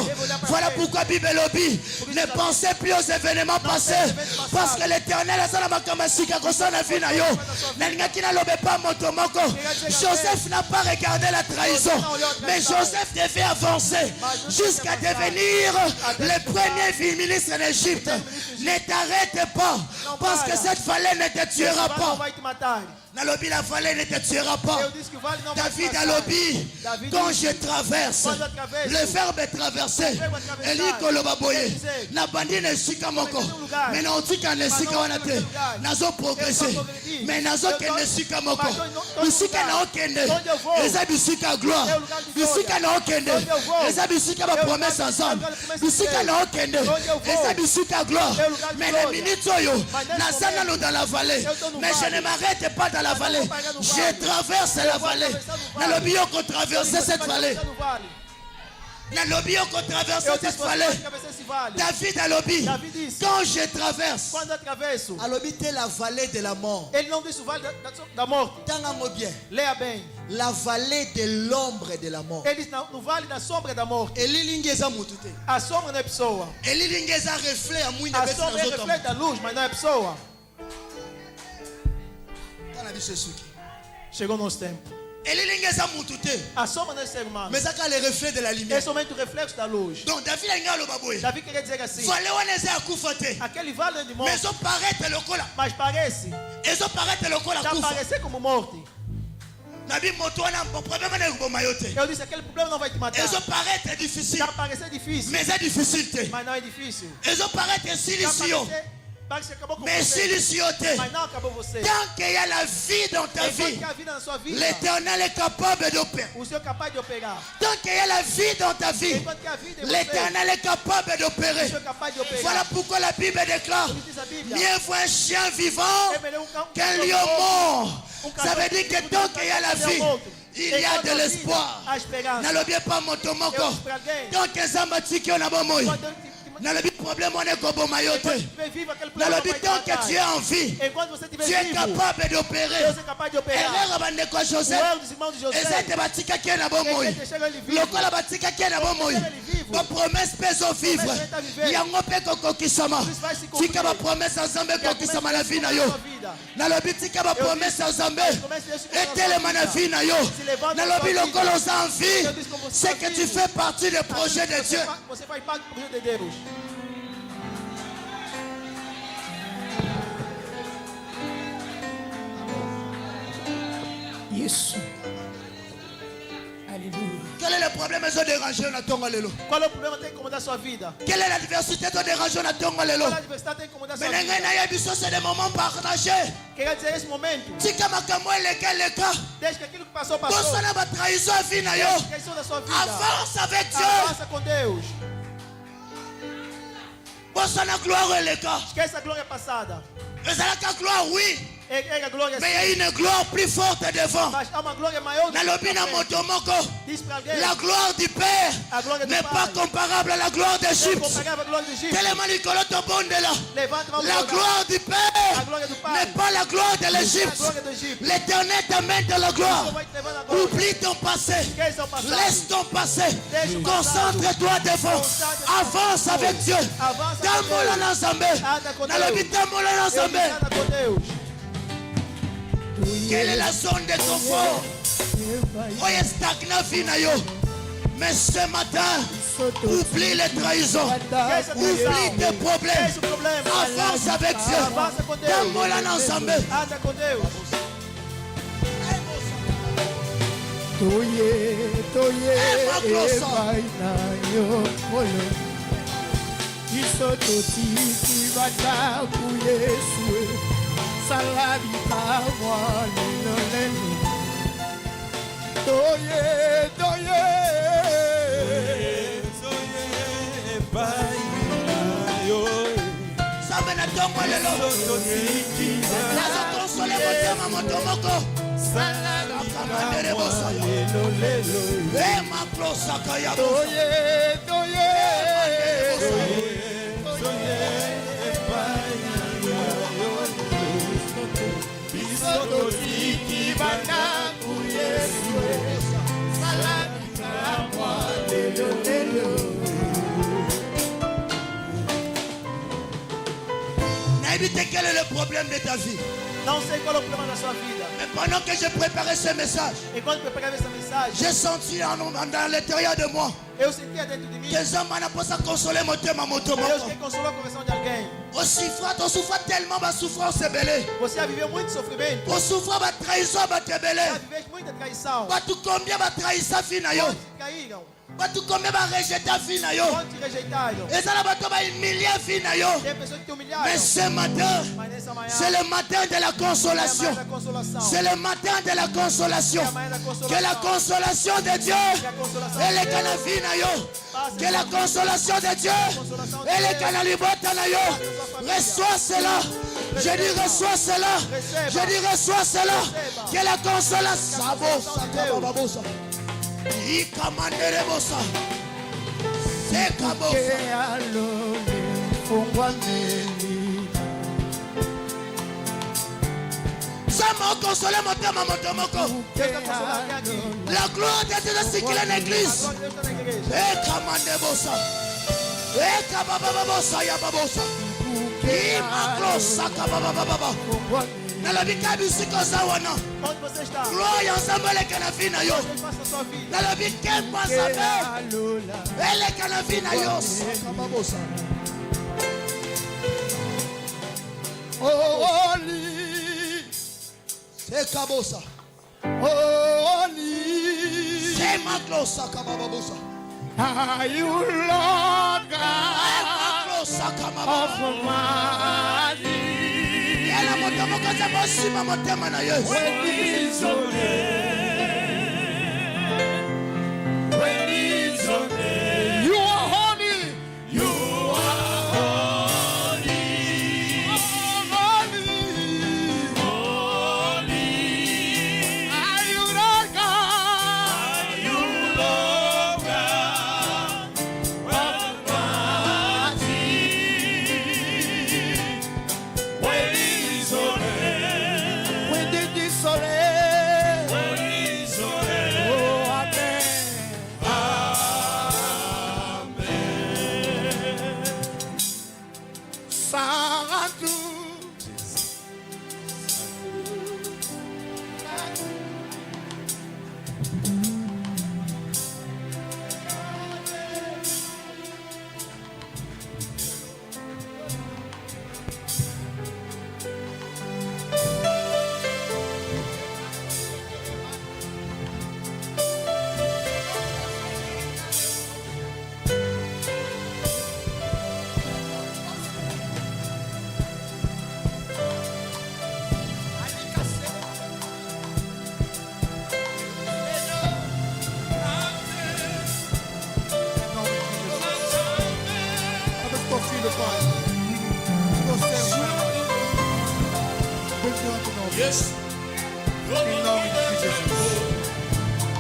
Voilà pourquoi Bible lobby ne pensez plus aux événements passés, parce que l'Éternel a sa makamasika kosana vie na yo. Nalingaki na lobe pas moto moko. Joseph n'a pas regardé la trahison, mais Joseph devait avancer jusqu'à devenir le premier ministre d'Égypte. Ne t'arrête pas, parce que cette vallée ne te tuera pas. Nalobi, la vallée ne te tuera pas. David a lobby, quand je traverse, le verbe est traversé. Eli kolobaboye, na bandi ne sika moko. Mais non tika ne sika wanate. Nazo progresser. Mais nazo kende sika moko. Bisika na okende. Eza bisika gloire. Bisika na okende. Eza bisika ba promesse ensemble. Bisika na okende. Eza bisika gloire. Mais les minutes oyo, nazana dans la vallée. Mais je ne m'arrête pas dans la vallée. Je traverse la vallée. Nalobi qu'on traverse cette vallée. Nalobi qu'on traverse cette vallée. David a lobby. Quand je traverse, Alobi te la vallée de la mort. Tanga bien. La vallée de l'ombre de la mort. Elilingeza mutute. Elilingeza reflet à mouine de besoin. Chegou nos tempos. Elilingeza mutute. Mais ça a le reflet de la lumière. Donc David a ngalo baboye. Queria dizer assim. Vale waneze akufate. Aquele vale de morte. Mais ça paraît le cola. Mas parece. Et ça paraît le cola. Já parece como morte. Nabi moto wana problème na ngoma yote. Eu disse aquele problema não vai te matar. Et ça paraît difficile. Já parece difícil. Mais c'est difficile. Mas não é difícil. Et ça paraît silencieux. Mais silencieux. Mas não acabou você. Tant qu'il y a la vie dans ta vie, l'Éternel est capable d'opérer. O Senhor é capaz de operar. Tant qu'il y a la vie dans ta vie, l'Éternel est capable d'opérer. Voilà pourquoi la Bible déclare: mieux vaut un chien vivant qu'un lion mort. Ça veut dire que tant qu'il y a la vie, il y a de l'espoir. N'allez pas motomoko. Tant que ça m'a dit qu'on a bon moyen. Dans le problème, on est comme mayotte. Dans le but, tant que tu es en vie, tu es capable d'opérer. Erreur abandonné quoi Joseph. Et cette batika qui est na bon moyen. Lokola batika qui est na bon moyen. La promesse pèse au vivre. Il y a un peu de kokisama. Tu as ma promesse ensemble kokisama la vie na yo. Dans le but, tu as ma promesse ensemble. Et tellement la vie na yo. Dans le but, lokola en vie, c'est que tu fais partie du projet de Dieu. Isso. Alléluia. Quel est le problème de déranger na tonga lelo? Qual é o problema que tem que incomodar a sua vida? Quelle est l'adversité de déranger na tonga lelo? Qual é a adversidade que tem que incomodar a sua vida? Mais na yabiso c'est des moments partagés. Queria dizer esse momento. Tika makambo eleka. Desde que aquilo que passou, passou. Tosa na ba trahison a vie na yo. Questão da sua vida. Avance avec Dieu. Avança com Deus. Bossa na gloire eleka. Esqueça a glória passada. Ezalaka gloire oui. Mais il y a une gloire plus forte devant. La gloire du Père n'est pas comparable à la gloire d'Égypte. La gloire du Père n'est pas la gloire de l'Égypte. L'Éternel t'amène dans la gloire. Oublie ton passé. Laisse ton passé. Concentre-toi devant. Avance avec Dieu. Quelle est la zone de confort? Mais ce matin, oublie les trahisons, oublie tes problèmes, avance avec Dieu. Dans ensemble. Salami kawa lelo lelo Toye toye Toye pai yo Sabe na tongo lelo Nazo console motema motomoko Salami kawa lelo lelo Ema prosa kaya Toye toye Toye pai Tiki bana kuyesu idée quel est le problème de ta vie. Não sei qual é o problema da sua vida. Mais pendant que je préparais ce message, E quando eu pregava essa mensagem, j'ai senti dans l'intérieur de moi eu sentia dentro de mim. que les hommes n'ont pas consolé mon thème à mon Deus tomo. quem consolou a conversão de alguém. On souffre tellement ma souffrance est belée. Você já viveu muito sofrimento. On souffre ma trahison ma te Já belée. viveu muita traição. Tout combien ma trahison fina yo. Quantos caíram? Tout combien ma rejeté fina yo. Quantos rejeitaram? Et ça là bato ba humilié fina yo. Tem pessoas que te humilharam. Mais ce matin, Mas nessa manhã, c'est le matin de la é a consolation. manhã da consolação. C'est le matin de la consolation. É a manhã da consolação. Que la consolation de Dieu, Que a consolação elle est de Deus canavina yo. Que la consolation de Dieu, elle est canalibota na yo. Reçois cela. Je dis reçois cela. Je dis reçois cela. Que la consolation. Sabosa. Ikamanderebosa. C'est kabosa. Ça m'a consolé mon thème à mon tomoko. Deus está consolando alguém aqui. La gloire de Dieu est circulée dans A l'église. glória de Deus está na igreja. Ekamandebosa. Ekabababosa ya babosa. Imaklosa kababababa. Nalobi kabisi koza wana. Onde você está? Gloire ensemble eleka na vie na yo. Deus faça a sua vida. Nalobi kempa sabe. Eleka na vie na yo. Sakababosa. Holy, Sekabosa. holy, Semaklosa kabababosa. are you Lord God Emaklosa kabababa. of mighty? Yala motomoko za bosima motema na yo. When is your name? When is your name? You are holy. You are holy. Holy. Are you Lord God? Are you Lord God Almighty? When is your name? When did this soleil? When is your name? Oh, amen. Amen. Saratu. Yes. Em nome de Jesus.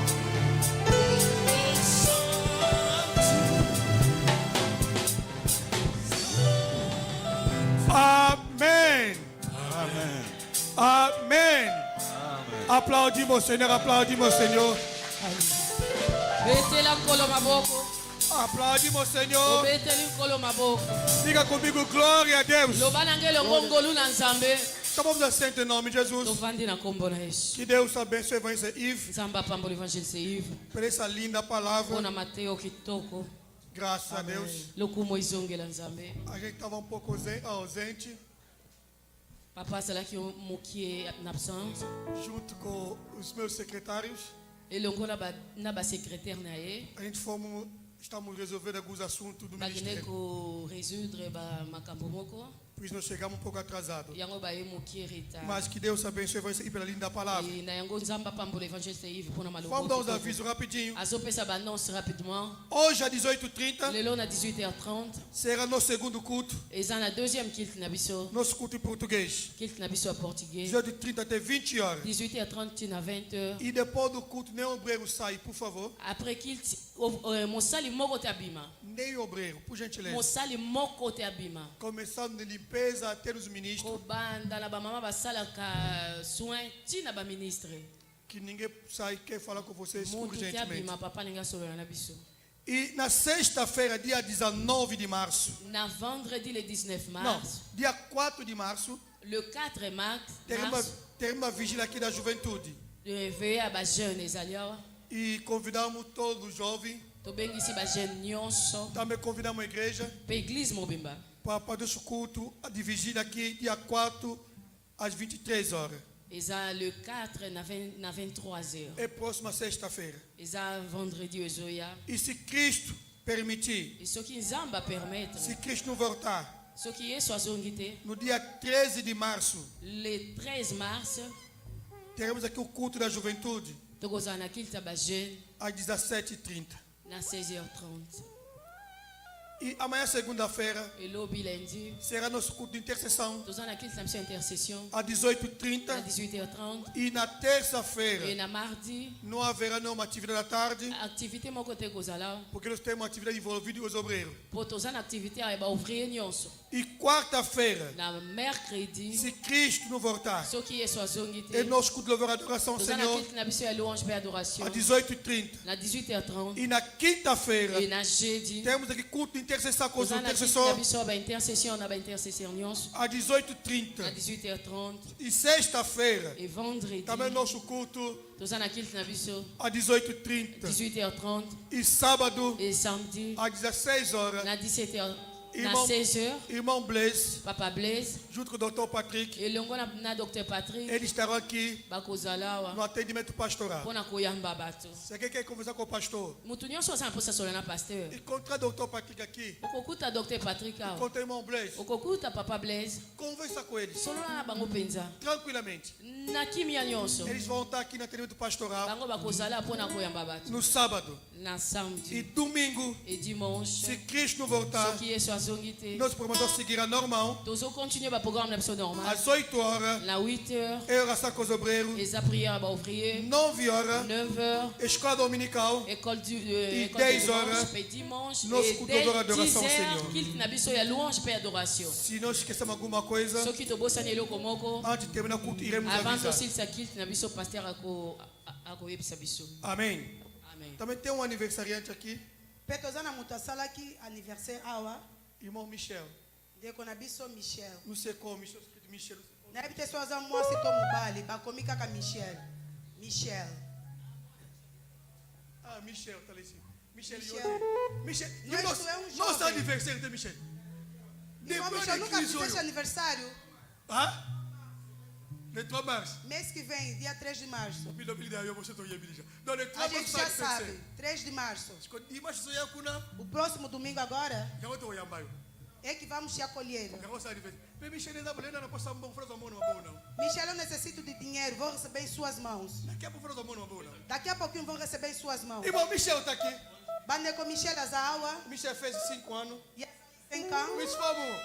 Amen. Amen. Amen. Applaudis mon Seigneur, applaudis mon Seigneur. Betela nkolo maboko. Applaudis mon Seigneur. Beteli nkolo maboko. Diga comigo glória a Deus. Loba nangelo ngongolu na nzambe. Chamamos a santo em nome de Jesus. Tovandi na kombo na Yesu. Que Deus abençoe evangelista Yves Nzamba pambo evangelho se Yves. por essa linda palavra. Kona Mateo kitoko. Graças a Deus. Lokumo izongela nzambe. A gente estava um pouco ausente, Papa salaki mokie na absence. junto com os meus secretários. Elongo na ba secrétaire na ye. A gente estamos resolvendo alguns assuntos do Bagine ministério. ko résoudre ba makambo moko. Por isso nós chegamos um pouco atrasados. Yango ba ye mokie reta. Mas que Deus abençoe você pela linda palavra. E na yango nzamba pambo evangelho se Yves pona maloko. Vamos dar os avisos rapidinho. Azopesa ba annonce rapidement. Hoje às 18h30 Lelo na 18h30. será nosso segundo culto, Eza na deuxième kilt na biso. nosso culto em português. Kilt na biso a portugais. 18h30 até 20 horas. 18h30 na 20h. E depois do culto, nem obreiro sai, por favor. Après kilt mosali moko te abima. Nem obreiro, por gentileza. Mosali moko te abima. Começando de limpeza até os ministros. Kobanda na bamama basalaka soin tina ba ministre. Que ninguém sai quer falar com vocês Muntu te urgentemente. abima papa ninga solo na biso. E na sexta-feira, dia 19 de março. Na vendredi le 19 Não, mars. dia 4 de março. Le 4 mars. Teremos uma vigília aqui da juventude. De réveiller à bas jeunes alors. E convidamos todos os jovens. To bengi si bas jeunes nyonso. Também convidamos a igreja. Pe église mobimba. Para o culto de vigília aqui, dia 4 às 23 horas. Eza le 4 na 23 heures. É próxima sexta-feira. Eza vendredi ozoya. E se Cristo permitir, E ce qui nzamba permettre. se Cristo não voltar, Ce qui est soazongité. no dia 13 de março, Le 13 mars. teremos aqui o culto da juventude Tokozana na kilta bas jeunes. às 17h30. Na 16h30. E amanhã, segunda-feira, Et lobby lundi. será nosso culto de intercessão Tokozana na kilta mission intercession. às 18h30. À 18h30. E na Et terça-feira na mardi. não haverá nenhuma atividade à tarde, Activité mon côté kozala. porque nós temos uma atividade envolvida os obreiros. Pour tozana activité à ba ouvrier nyonso. E quarta-feira, Na mercredi. se Cristo não voltar, Ce qui est soazongité. é nosso culto de louvor e adoração ao Tozana Senhor kilta na mission à louange et adoration. às 18h30. Na 18h30. E na quinta-feira, Et na jeudi. temos aqui culto de intercessão com os Tozana kilta na intercessores mission ba intercession na ba intercession nyonso. às 18h30. Na 18h30. E sexta-feira, Et vendredi. também nosso culto Tozana kilta na mission. às 18h30. 18h30. E sábado, Et samedi. às 16 horas, Na 17h. Na irmão, 16h. irmão Blaise, Papa Blaise. junto com o Dr. Patrick, Et longo na Dr. Patrick. eles estarão aqui Bakozala no wa. atendimento pastoral. Pona koyamba bato. Você quer conversar com o pastor? Mutu nyonso aza na mposa solo na pasteur. Encontrar o Dr. Patrick aqui. Okokuta Dr. Patrick awa. Encontra o irmão Blaise. Okokuta Papa Blaise. Conversa com eles. Solola na bango mpenza. Tranquilamente. Na kimia nyonso. Eles vão estar aqui no atendimento pastoral Bango bakozala mpona koyamba bato. no sábado. Na E samedi domingo, et dimanche. se Cristo não voltar, Soki yesu azongi te. nosso promotor seguirá normal. Tozokontinue baprogramme na biso normal. Às 8 horas, Na 8h. é oração com os obreiros. Eza prière baouvrier. 9 horas, 9h. escola dominical. École du Et école 10 de horas, louange, pe dimanche. nosso Et culto dès d'adoration au 10h, Seigneur. kilt na biso ya louange pe adoration. Se nós esquecemos alguma coisa, Soki tobosani eloko moko. antes de terminar o culto, iremos Avant avisar. tosilisa kilt na biso pasteur akoyebisa biso. Amém. Amen. Também tem um aniversariante aqui, mpe toza na moto asalaki anniversaire awa irmão Michel. ndeko na biso Michel. Não sei como, Michel. Michel. nayebi te so aza mwasi to mobali bakomi kaka Michel. Ah, Michel, tá ali sim. Michel. Michel. Michel. Mas Nosso, tu é um nosso jovem. aniversário de Michel. Irmão Michel, nunca fizeste aniversário? Ah? Le 3 mars. Mês que vem, dia 3 de março. Não, le 3 A gente já mars, sabe, 3 de março. Dimanche, sou eu, kuna. O próximo domingo agora Já vou ter o Yambaio. é que vamos te acolher. Já vou sair de vez. Michel, não posso fazer um bom frase a mão, não. Michel, eu necessito de dinheiro, vou receber em suas mãos. Daqui a pouco frase a mão, não. Daqui a pouquinho vão receber em suas mãos. Irmão Michel está aqui. Bandeko Michel Azawa, Michel fez 5 anos. tem cão, Mas vamos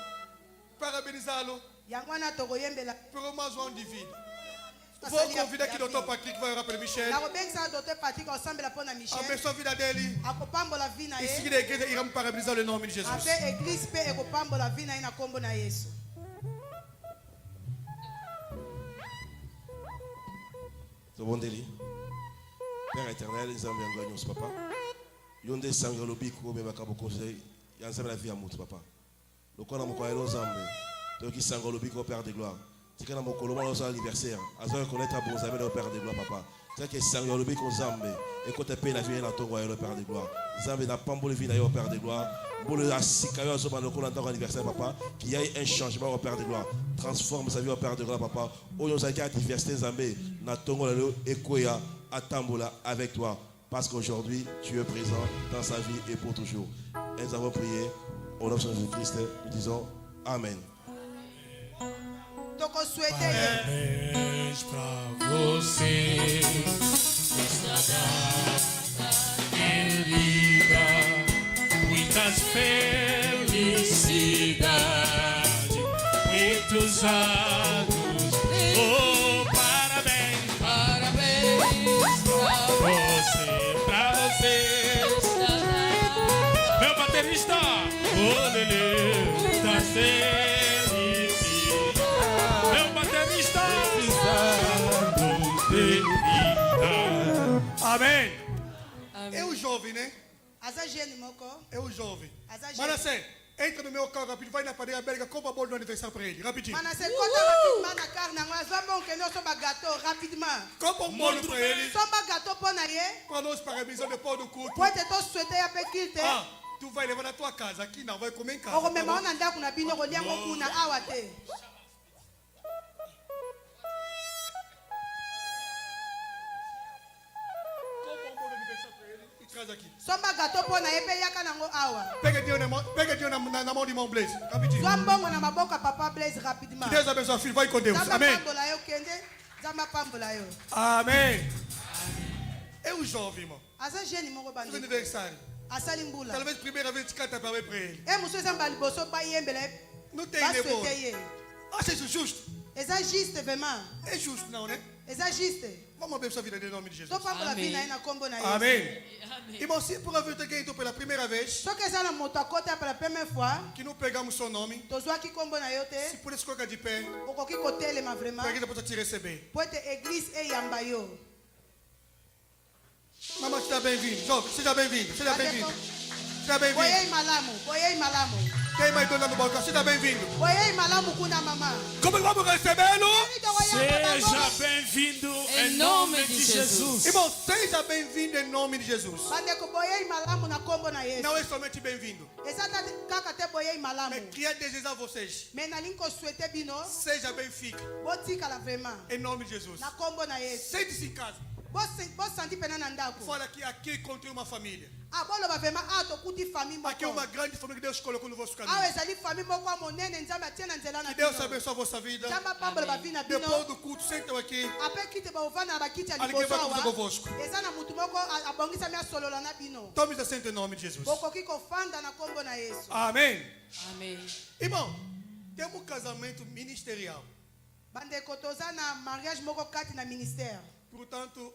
parabenizá-lo Yangwana Togoyembela. por mais um ano de vida. Vou convidar aqui o Dr. Patrick que vai orar para Michel. Nakobengisa Dr. Patrick osambela pona Michel. Abençoa a vida dele. Akopambola vi na Em ye. seguida a igreja irá parabenizar o nome de Jesus. Ape église pe ekopambola vi na ye na kombo na Yesu. Tobondeli. Père éternel, Nzambe yango nyonso papa. Yonde sanga lobi ko be bakabo conseil. Ya Nzambe la vie à mutu papa. Lokola moko ya Nzambe. Toki sanga lobi ko Père de gloire. Tikana moko lo mona anniversaire. Azo reconnaître bon Nzambe le Père de gloire papa. Teke sanga lobi ko Nzambe. Et ko te paye la vie na tongo ya le Père de gloire. Nzambe na pambole vie na yo Père de gloire. Bolo asika yo zo ba lokola ntango anniversaire papa. Qu'il y ait un changement au Père de gloire. Transforme sa vie au Père de gloire papa. Oyo zaki diversité Nzambe na tongo la lo ekoya atambola avec toi. Parce qu'aujourd'hui, tu es présent dans sa vie et pour toujours. Et nous avons prié au nom de Jésus-Christ. Nous disons Amen. Toko souhaiter Parabéns pra você, esta data querida, muitas felicidades, muitos anos. Oh, parabéns, pra você, meu baterista, oh, Lelê, tá feliz. Meu baterista, Amém. Amen. É o jovem, né? Aza jeune moko. É o jovem. Aza jeune. Manassé, entra no meu carro rápido, vai na padaria belga, compra bolo no aniversário para ele, rapidinho. Manassé, kota rapidement na car na ngwa. Zwa bon keno somba gâteau rapidement. Compra um bolo para ele. Somba gâteau pona ye. Para nós parabenizar depois do culto. Pode to souhaiter ya pekilte. Ah, tu vai levar na tua casa, aqui não, vai comer em casa. Oko mema ona ndaku na bino kolia ngoku na awa te. Compra um bolo de aniversário para ele e traz aqui. Somba gâteau pona ye pe yaka nango awa. Pega dinheiro na mão de irmão Blaise, rapidinho. Zwa mbongo na maboko ya papa Blaise rapidement. Que Deus abençoe a filho, vai com Deus. Zama Amém. pambola yo kende. Zama pambola yo. Amém. É o jovem, irmão. Aza jeune moko Seu bandi. aniversário. Asali mbula. Talvez primeira vez que canta para ele. E muso eza mbali boso ba yembele. Não tem Ba nebolo. souhaiter ye. Acha isso justo? Eza juste vraiment. É justo, não, né? Eza juste. Vamos abençoar a vida dele em nome de Jesus. To pambola Amém. vina na kombo na ye. Amém. Amen. Irmão, se por haver alguém então pela primeira vez, Soki eza na moto akota pela première fois, que não pegamos seu nome, tozwaki kombo na yo se te, por isso colocar de pé, okoki kotelema para vraiment que a igreja possa te receber. po ete église eyamba yo. Mamãe, seja bem-vindo. Jovem, seja bem-vindo. Seja bem-vindo. Seja bem-vindo. Boyei malamu, boyei malamu. Quem mais dona no balcão? Seja bem-vindo. Boyei malamu kuna mama. Como vamos recebê-lo? Seja bem-vindo em nome de Jesus. Irmão, seja bem-vindo em nome de Jesus. Bandeko boyei malamu na kombo na Yesu. Não é somente bem-vindo, Eza kaka te boyei malamu. mas queria desejar a vocês, Me nalingi kosouhaite bino, seja bem-fique botikala vraiment em nome de Jesus. na kombo na Yesu. Sente-se em casa. Bosandi pena na ndako. Fala que aqui encontrei uma família. Ah, boloba vraiment tokuti famille Aqui é moko. uma grande família que Deus colocou no vosso Awa caminho. ezali famille moko ya monene nzambe atie na nzela na Que Deus bino. abençoe a vossa vida. Nzambe apambola bavi na bino. Depois do culto, sentam aqui. Ape kite bavanda na bakiti ya Alegria liboso vai conversar awa. convosco. Eza na mutu moko abongisami asolola na bino. Tome assento em nome de Jesus. Bokoki kofanda na kombo na Yesu. Amém. Amen. Irmão, temos um casamento ministerial. Bandeko toza na mariage moko kati na ministère. Portanto,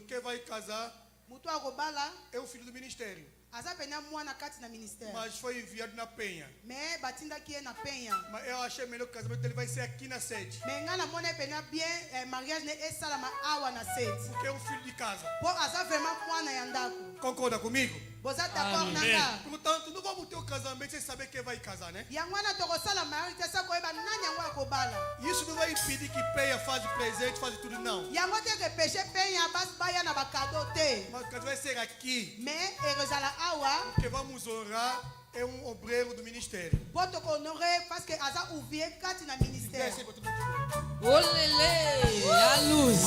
quem vai casar Mutu akobala é o filho do ministério. aza pena mwana kati na ministère. Mas foi enviado na penha. Me batindaki ye na penha. Mas eu achei melhor que o casamento dele vai ser aqui na sede. Me nga namona pena bien mariage ne esalama awa na sete. Porque é um filho de casa. Po aza vraiment mwana ya ndako. Concorda comigo? Boza d'accord na Amen. nga. Portanto, não vamos ter o casamento sem saber quem vai casar, né? Yango wana tokosala mariage te sa koyeba nani yango akobala. Isso não vai impedir que penha faz presente, faz tudo, não. Yango te ke peche penya baya na bakado te. Mas o casamento vai ser aqui. Me ekozala awa Porque vamos honrar é um obreiro do ministério. po tokohonore parce que aza ouvrier kati na ministère. Desce aí pra todo mundo. Olele, a luz.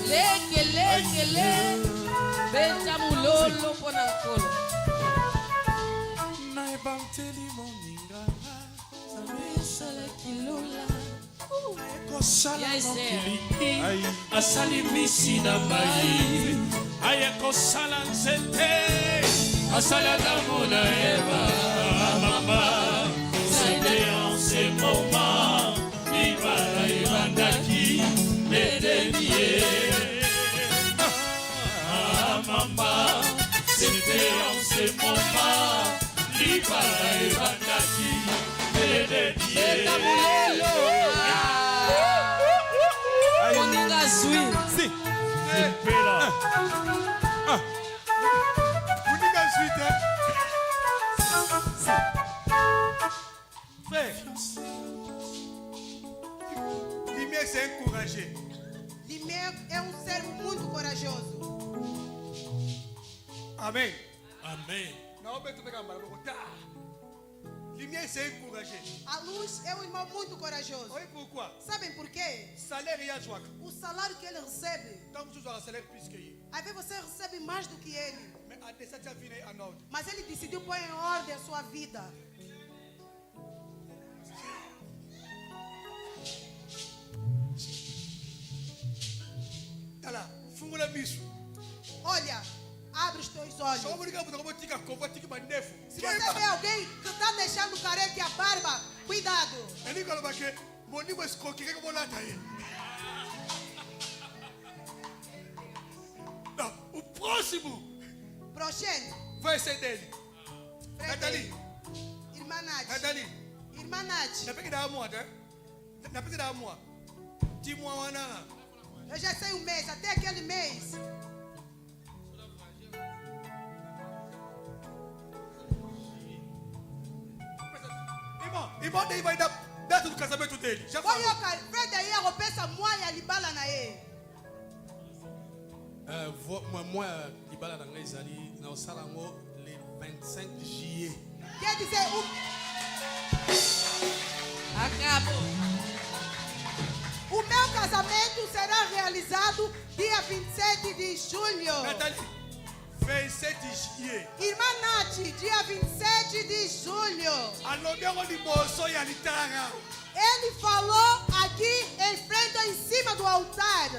Leke, leke, le. Beta mulolo pona kolo. Na ebanteli moninga Sala kilula. kosala Yes, sir. mokili asali misi na mai aye kosala nzete asala ntango na eva mama c'était en ce moment libala ebandaki edenie mama c'était en ce moment libala ebandaki edenie Beta mulolo. Moninga zui. Pela. Única suíte, hein? Frère, Lumière s'est encouragé. Limeiro é servo muito corajoso. Amém. Amen. Não, Beto pega a mala, vou botar. Lumière s'est encouragé. A luz é um irmão muito corajoso. Olha pourquoi. Sabem por quê? Salaire e a joie. O salário que ele recebe, Estamos usando o salaire plus que ele. às vezes você recebe mais do que ele. Mais a descente a vie en ordre. Mas ele decidiu pôr em ordem a sua vida. Olha lá, fumo na bicho. Olha, abre os teus olhos. Só vou ligar para o tica cova, tica manefo. Se você vê alguém que está deixando careca a barba, cuidado. Eu nem falo que boni mas coque que eu vou lá daí. Não, o próximo Proxene, vai ser dele. Nathalie, irmã Nath. Nathalie. Irmã Nath, Na pegue da amor, né? Na pegue da amor. Timua wana. eu já sei um mês, até aquele mês. irmão dele vai dar data do casamento dele. Já falou. Oyoka, Fred aí akopesa moya libala na ye. Moi, libala na ngai ezali na osala ngo le 25 juillet. Quer dizer, o meu casamento será realizado dia 27 de julho. Nathalie, 27 juillet. Irmã Nath, dia 27 de julho. Alobyango liboso ya litara. Ele falou aqui em frente, em cima do altar.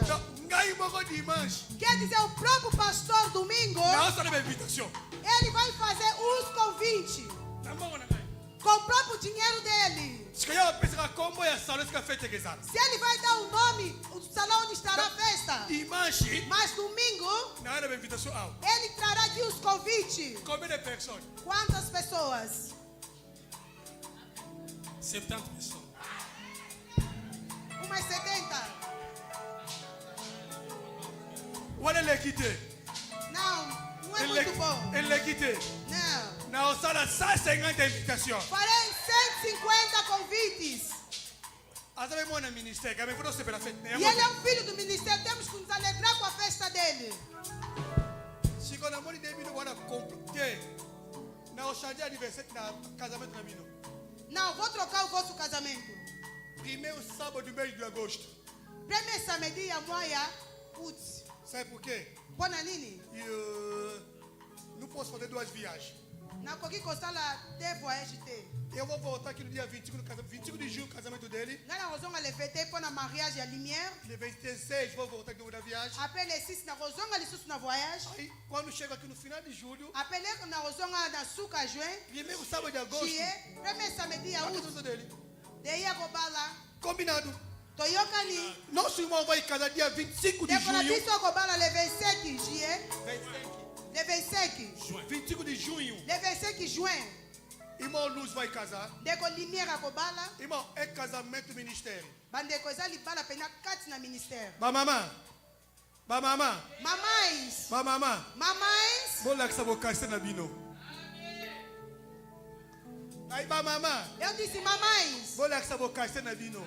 Ngai moko dimanche. Quer dizer, o próprio pastor domingo, Não só na invitação. ele vai fazer os convites Na mão na ngai. com o próprio dinheiro dele. Se calhar pensa como é a sala que feita que sabe. Se ele vai dar o nome, o salão onde estará a festa. Dimanche, Mas domingo, na hora da invitação ao. ele trará aqui os convites. Combien de pessoas? Quantas pessoas? 70 pessoas. Umas 70. Olha ele quitté. Não, não é muito bom. Ele quitté. Não. Na sala 150 invitações. Farei 150 convites. Azabe mo na ministério, que a minha foto pela festa. E ele é um filho do ministério. Temos que nos alegrar com a festa dele. Se quando a mãe dele não vai completar, na o charge aniversário na casamento na mino. Não, vou trocar o vosso casamento. Primeiro sábado do mês de agosto. Premier samedi à moya août. Sabe por quê? Bona nini? Não posso fazer duas viagens. Na koki kosala te voyage te. Eu vou voltar aqui no dia 25 no casamento, 25 de junho, casamento dele. Ngana rozonga le fete pour na mariage à lumière. Le 26 vou voltar aqui na viagem. Après le 6 na rozonga lisusu na voyage. Aí quando chego aqui no final de julho, Après na rozonga na suka juin. primeiro sábado de agosto, Juillet. Premier samedi à a août. casamento dele. Daí a kobala. Combinado. Toyokani. Nosso irmão vai casar dia 25 de Depois junho. disso a kobala le 25 juillet. 25. Le 25. 25 de junho. Le 25 juin. Irmão Luz vai casar. Deko lumière a kobala. Irmão, é casamento ministério. Bandeko eza libala pena kati na ministère. Ba mamã. Ba mamã. Mamães. Ba mamã. Mamães. Vou lá que vou casar na bino. Aí ba mamã. Eu disse mamães. Vou lá que vou casar na bino.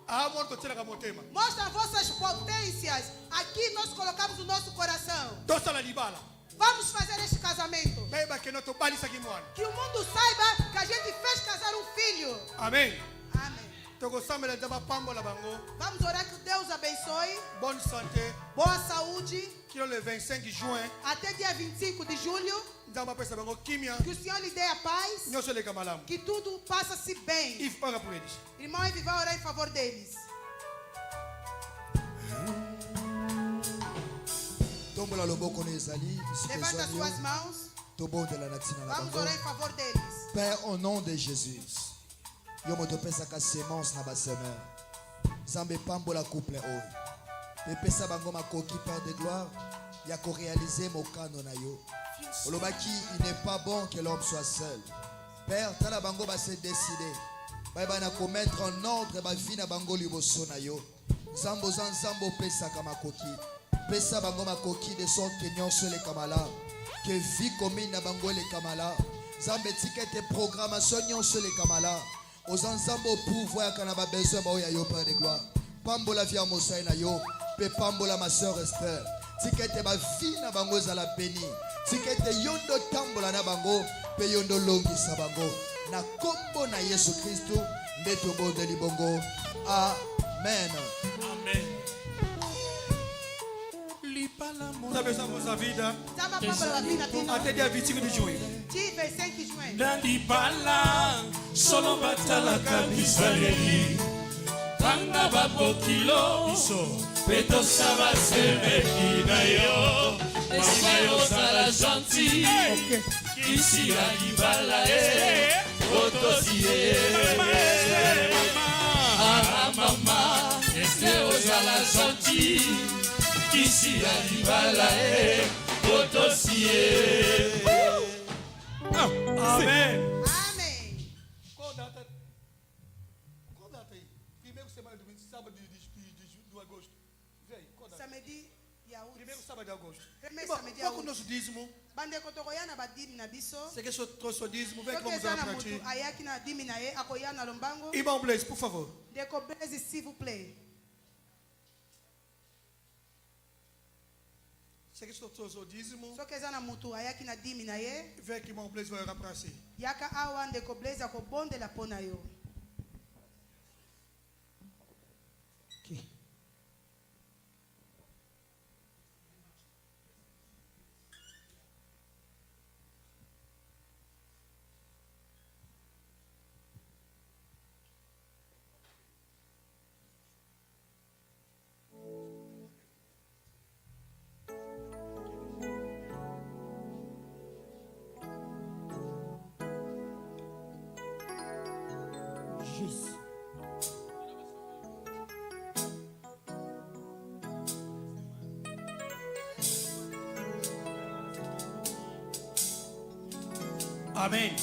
Ah, morto tira com o tema. Mostra vossas potências. Aqui nós colocamos o nosso coração. Dosa la libala. Vamos fazer este casamento. Beba que não tô bali isso aqui moana. Que o mundo saiba que a gente fez casar um filho. Amém. Amém. Tô gostando de dar pambo la bango. Vamos orar que Deus abençoe. Bonne santé. Boa saúde. Que le 25 de juin. Até dia 25 de julho. Dama pesa bango kimia. Que o Senhor lhe dê a paz. Nyo sole kamalam. Que tudo passa-se bem. If paga por eles. Irmão Eve vai orar em favor deles. Tombola loboko na ezali. Levanta suas mãos. Tobondela na tina na Vamos bango. orar em favor deles. Père, au nom de Jésus, yo motopesaka semence na basemeur. Zambe pambola couple oyo. Epesa bango makoki Père de gloire. Ya ko réaliser mokano na yo. Olobaki, il n'est pas bon que l'homme soit seul. Père, tala bango ba se décider. Ba na commettre en ordre ba vie na bango liboso na yo. Zambo zambo pesaka makoki. Pesa bango makoki de sorte que nyonso le kamala. Que vie commune na bango le kamala. Zambe tikete programmation nyonso le kamala. Aux ensemble pouvoir kana ba besoin ba ya yo Père de gloire. Pambola via mosai na yo. Pe pambola ma sœur Esther. Tikete ba vie na bango za la béni. Tikete yondo tambola na bango. Pe yondo longisa bango. Na kombo na Yesu Kristo. Ndeto bonde libongo. Amen. Amen. Nós abençoamos a vida Tava para a vida dele. até dia 25 de junho. Dia 25 de junho. Nalibala solo batalaka bisaleli tanga babokilo peto saba semeki na yo mama yozala gentil kisi ya libala otosie mama ese ozala gentil kisi ya libala otosie. Amém. Amém. Qual data aí? Primeiro semana do sábado de agosto. Vê aí, qual data? Samedi e a outra. Primeiro sábado droite à gauche. Premier Bon, samedi quoi à que nous disons, bandeko tokoya na badimi na biso c'est que ce disons, avec soki comment vous eza allez na pratiquer. mutu ayaki na dimi na ye akoya na lombango Imam Blaise, pour favor. ndeko Blaise, s'il vous plaît. C'est que ce disons, soki eza na mutu ayaki na dimi na ye avec Imam Blaise va remplacer. yaka awa ndeko Blaise akobondela mpo na yo. Amen.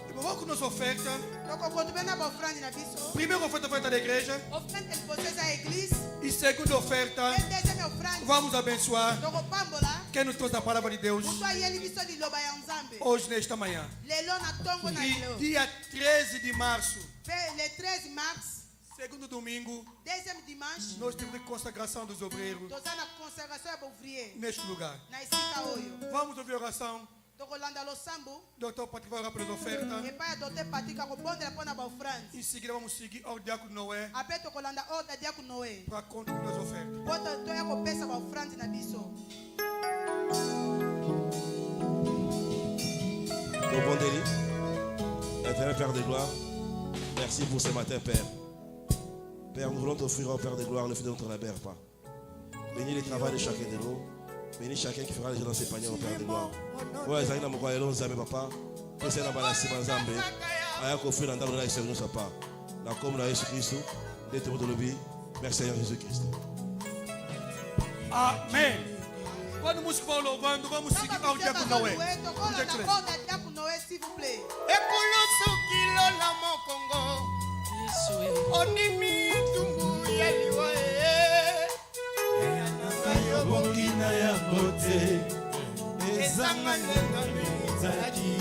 E vamos com nossa oferta. tokokontribue na baofrande na biso. Primeira oferta da igreja. Ofrande elipose eza eglise. E segunda oferta, E deuxième ofrande vamos abençoar tokopambola quem nos trouxe a palavra de Deus moto ayeli biso liloba ya nzambe hoje, nesta manhã. lelo na ntongo na E lelo. dia 13 de março, Mpe le 13 mars segundo domingo, deuxième dimanche nós temos a consagração dos obreiros toza na conservation ya baouvrier neste lugar. na esika oyo Vamos ouvir a oração. tokolanda losambo Doutor Patrick vai orar pelas ofertas. epai ya doter patrik akobondela mpo na baofrande Em seguida, vamos seguir ao diácono Noé ape tokolanda ordre ya diako noe para concluir as ofertas. mpo toya kopesa baofrande na biso. Ton bon délit, éternel Père de gloire, merci pour ce matin, Père. Père, nous voulons t'offrir au Père de gloire le fruit de notre labeur, Père. Bénis le travail de chacun de nous. Bénis chacun qui fera les gens dans ses paniers au Père de gloire. Ouais, Zahina Mokoyelo Nzambe, Papa. Que c'est la balasi Nzambe. Aya kofi na ndalo na Yesu nous Papa. Na comme na Yesu Christ, d'être de lobby. Merci Seigneur Jésus-Christ. Amém. Quando música vai louvando, vamos seguir ao diácono Noé. tokolanda ordre ya diako noe s'il vous plaît. ekulusu kilo na mokongo ondimi tumbu ya liwa eyananga yobongi na yango te ezanga ndengami ezalaki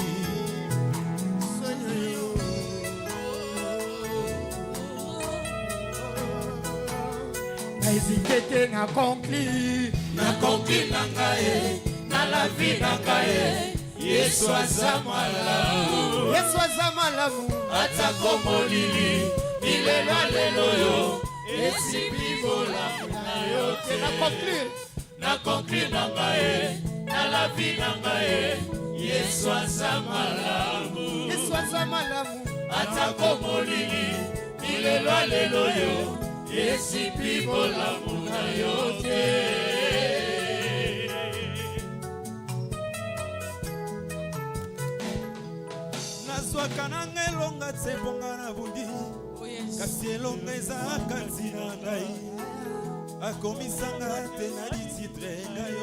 sonyo naezike te na konkli na ngai na la vie na ngai Yesu aza malamu atako molili milelo lelo yo esipi bolamu na yo te na conclure na ngai na la vie na ngai Yesu aza malamu atako molili milelo lelo yo esipi bolamu na yo te. nazwaka nanga elonga tsebonga na bundi kasi elonga ezaka nzina ngai akomisanga te na lititre ngai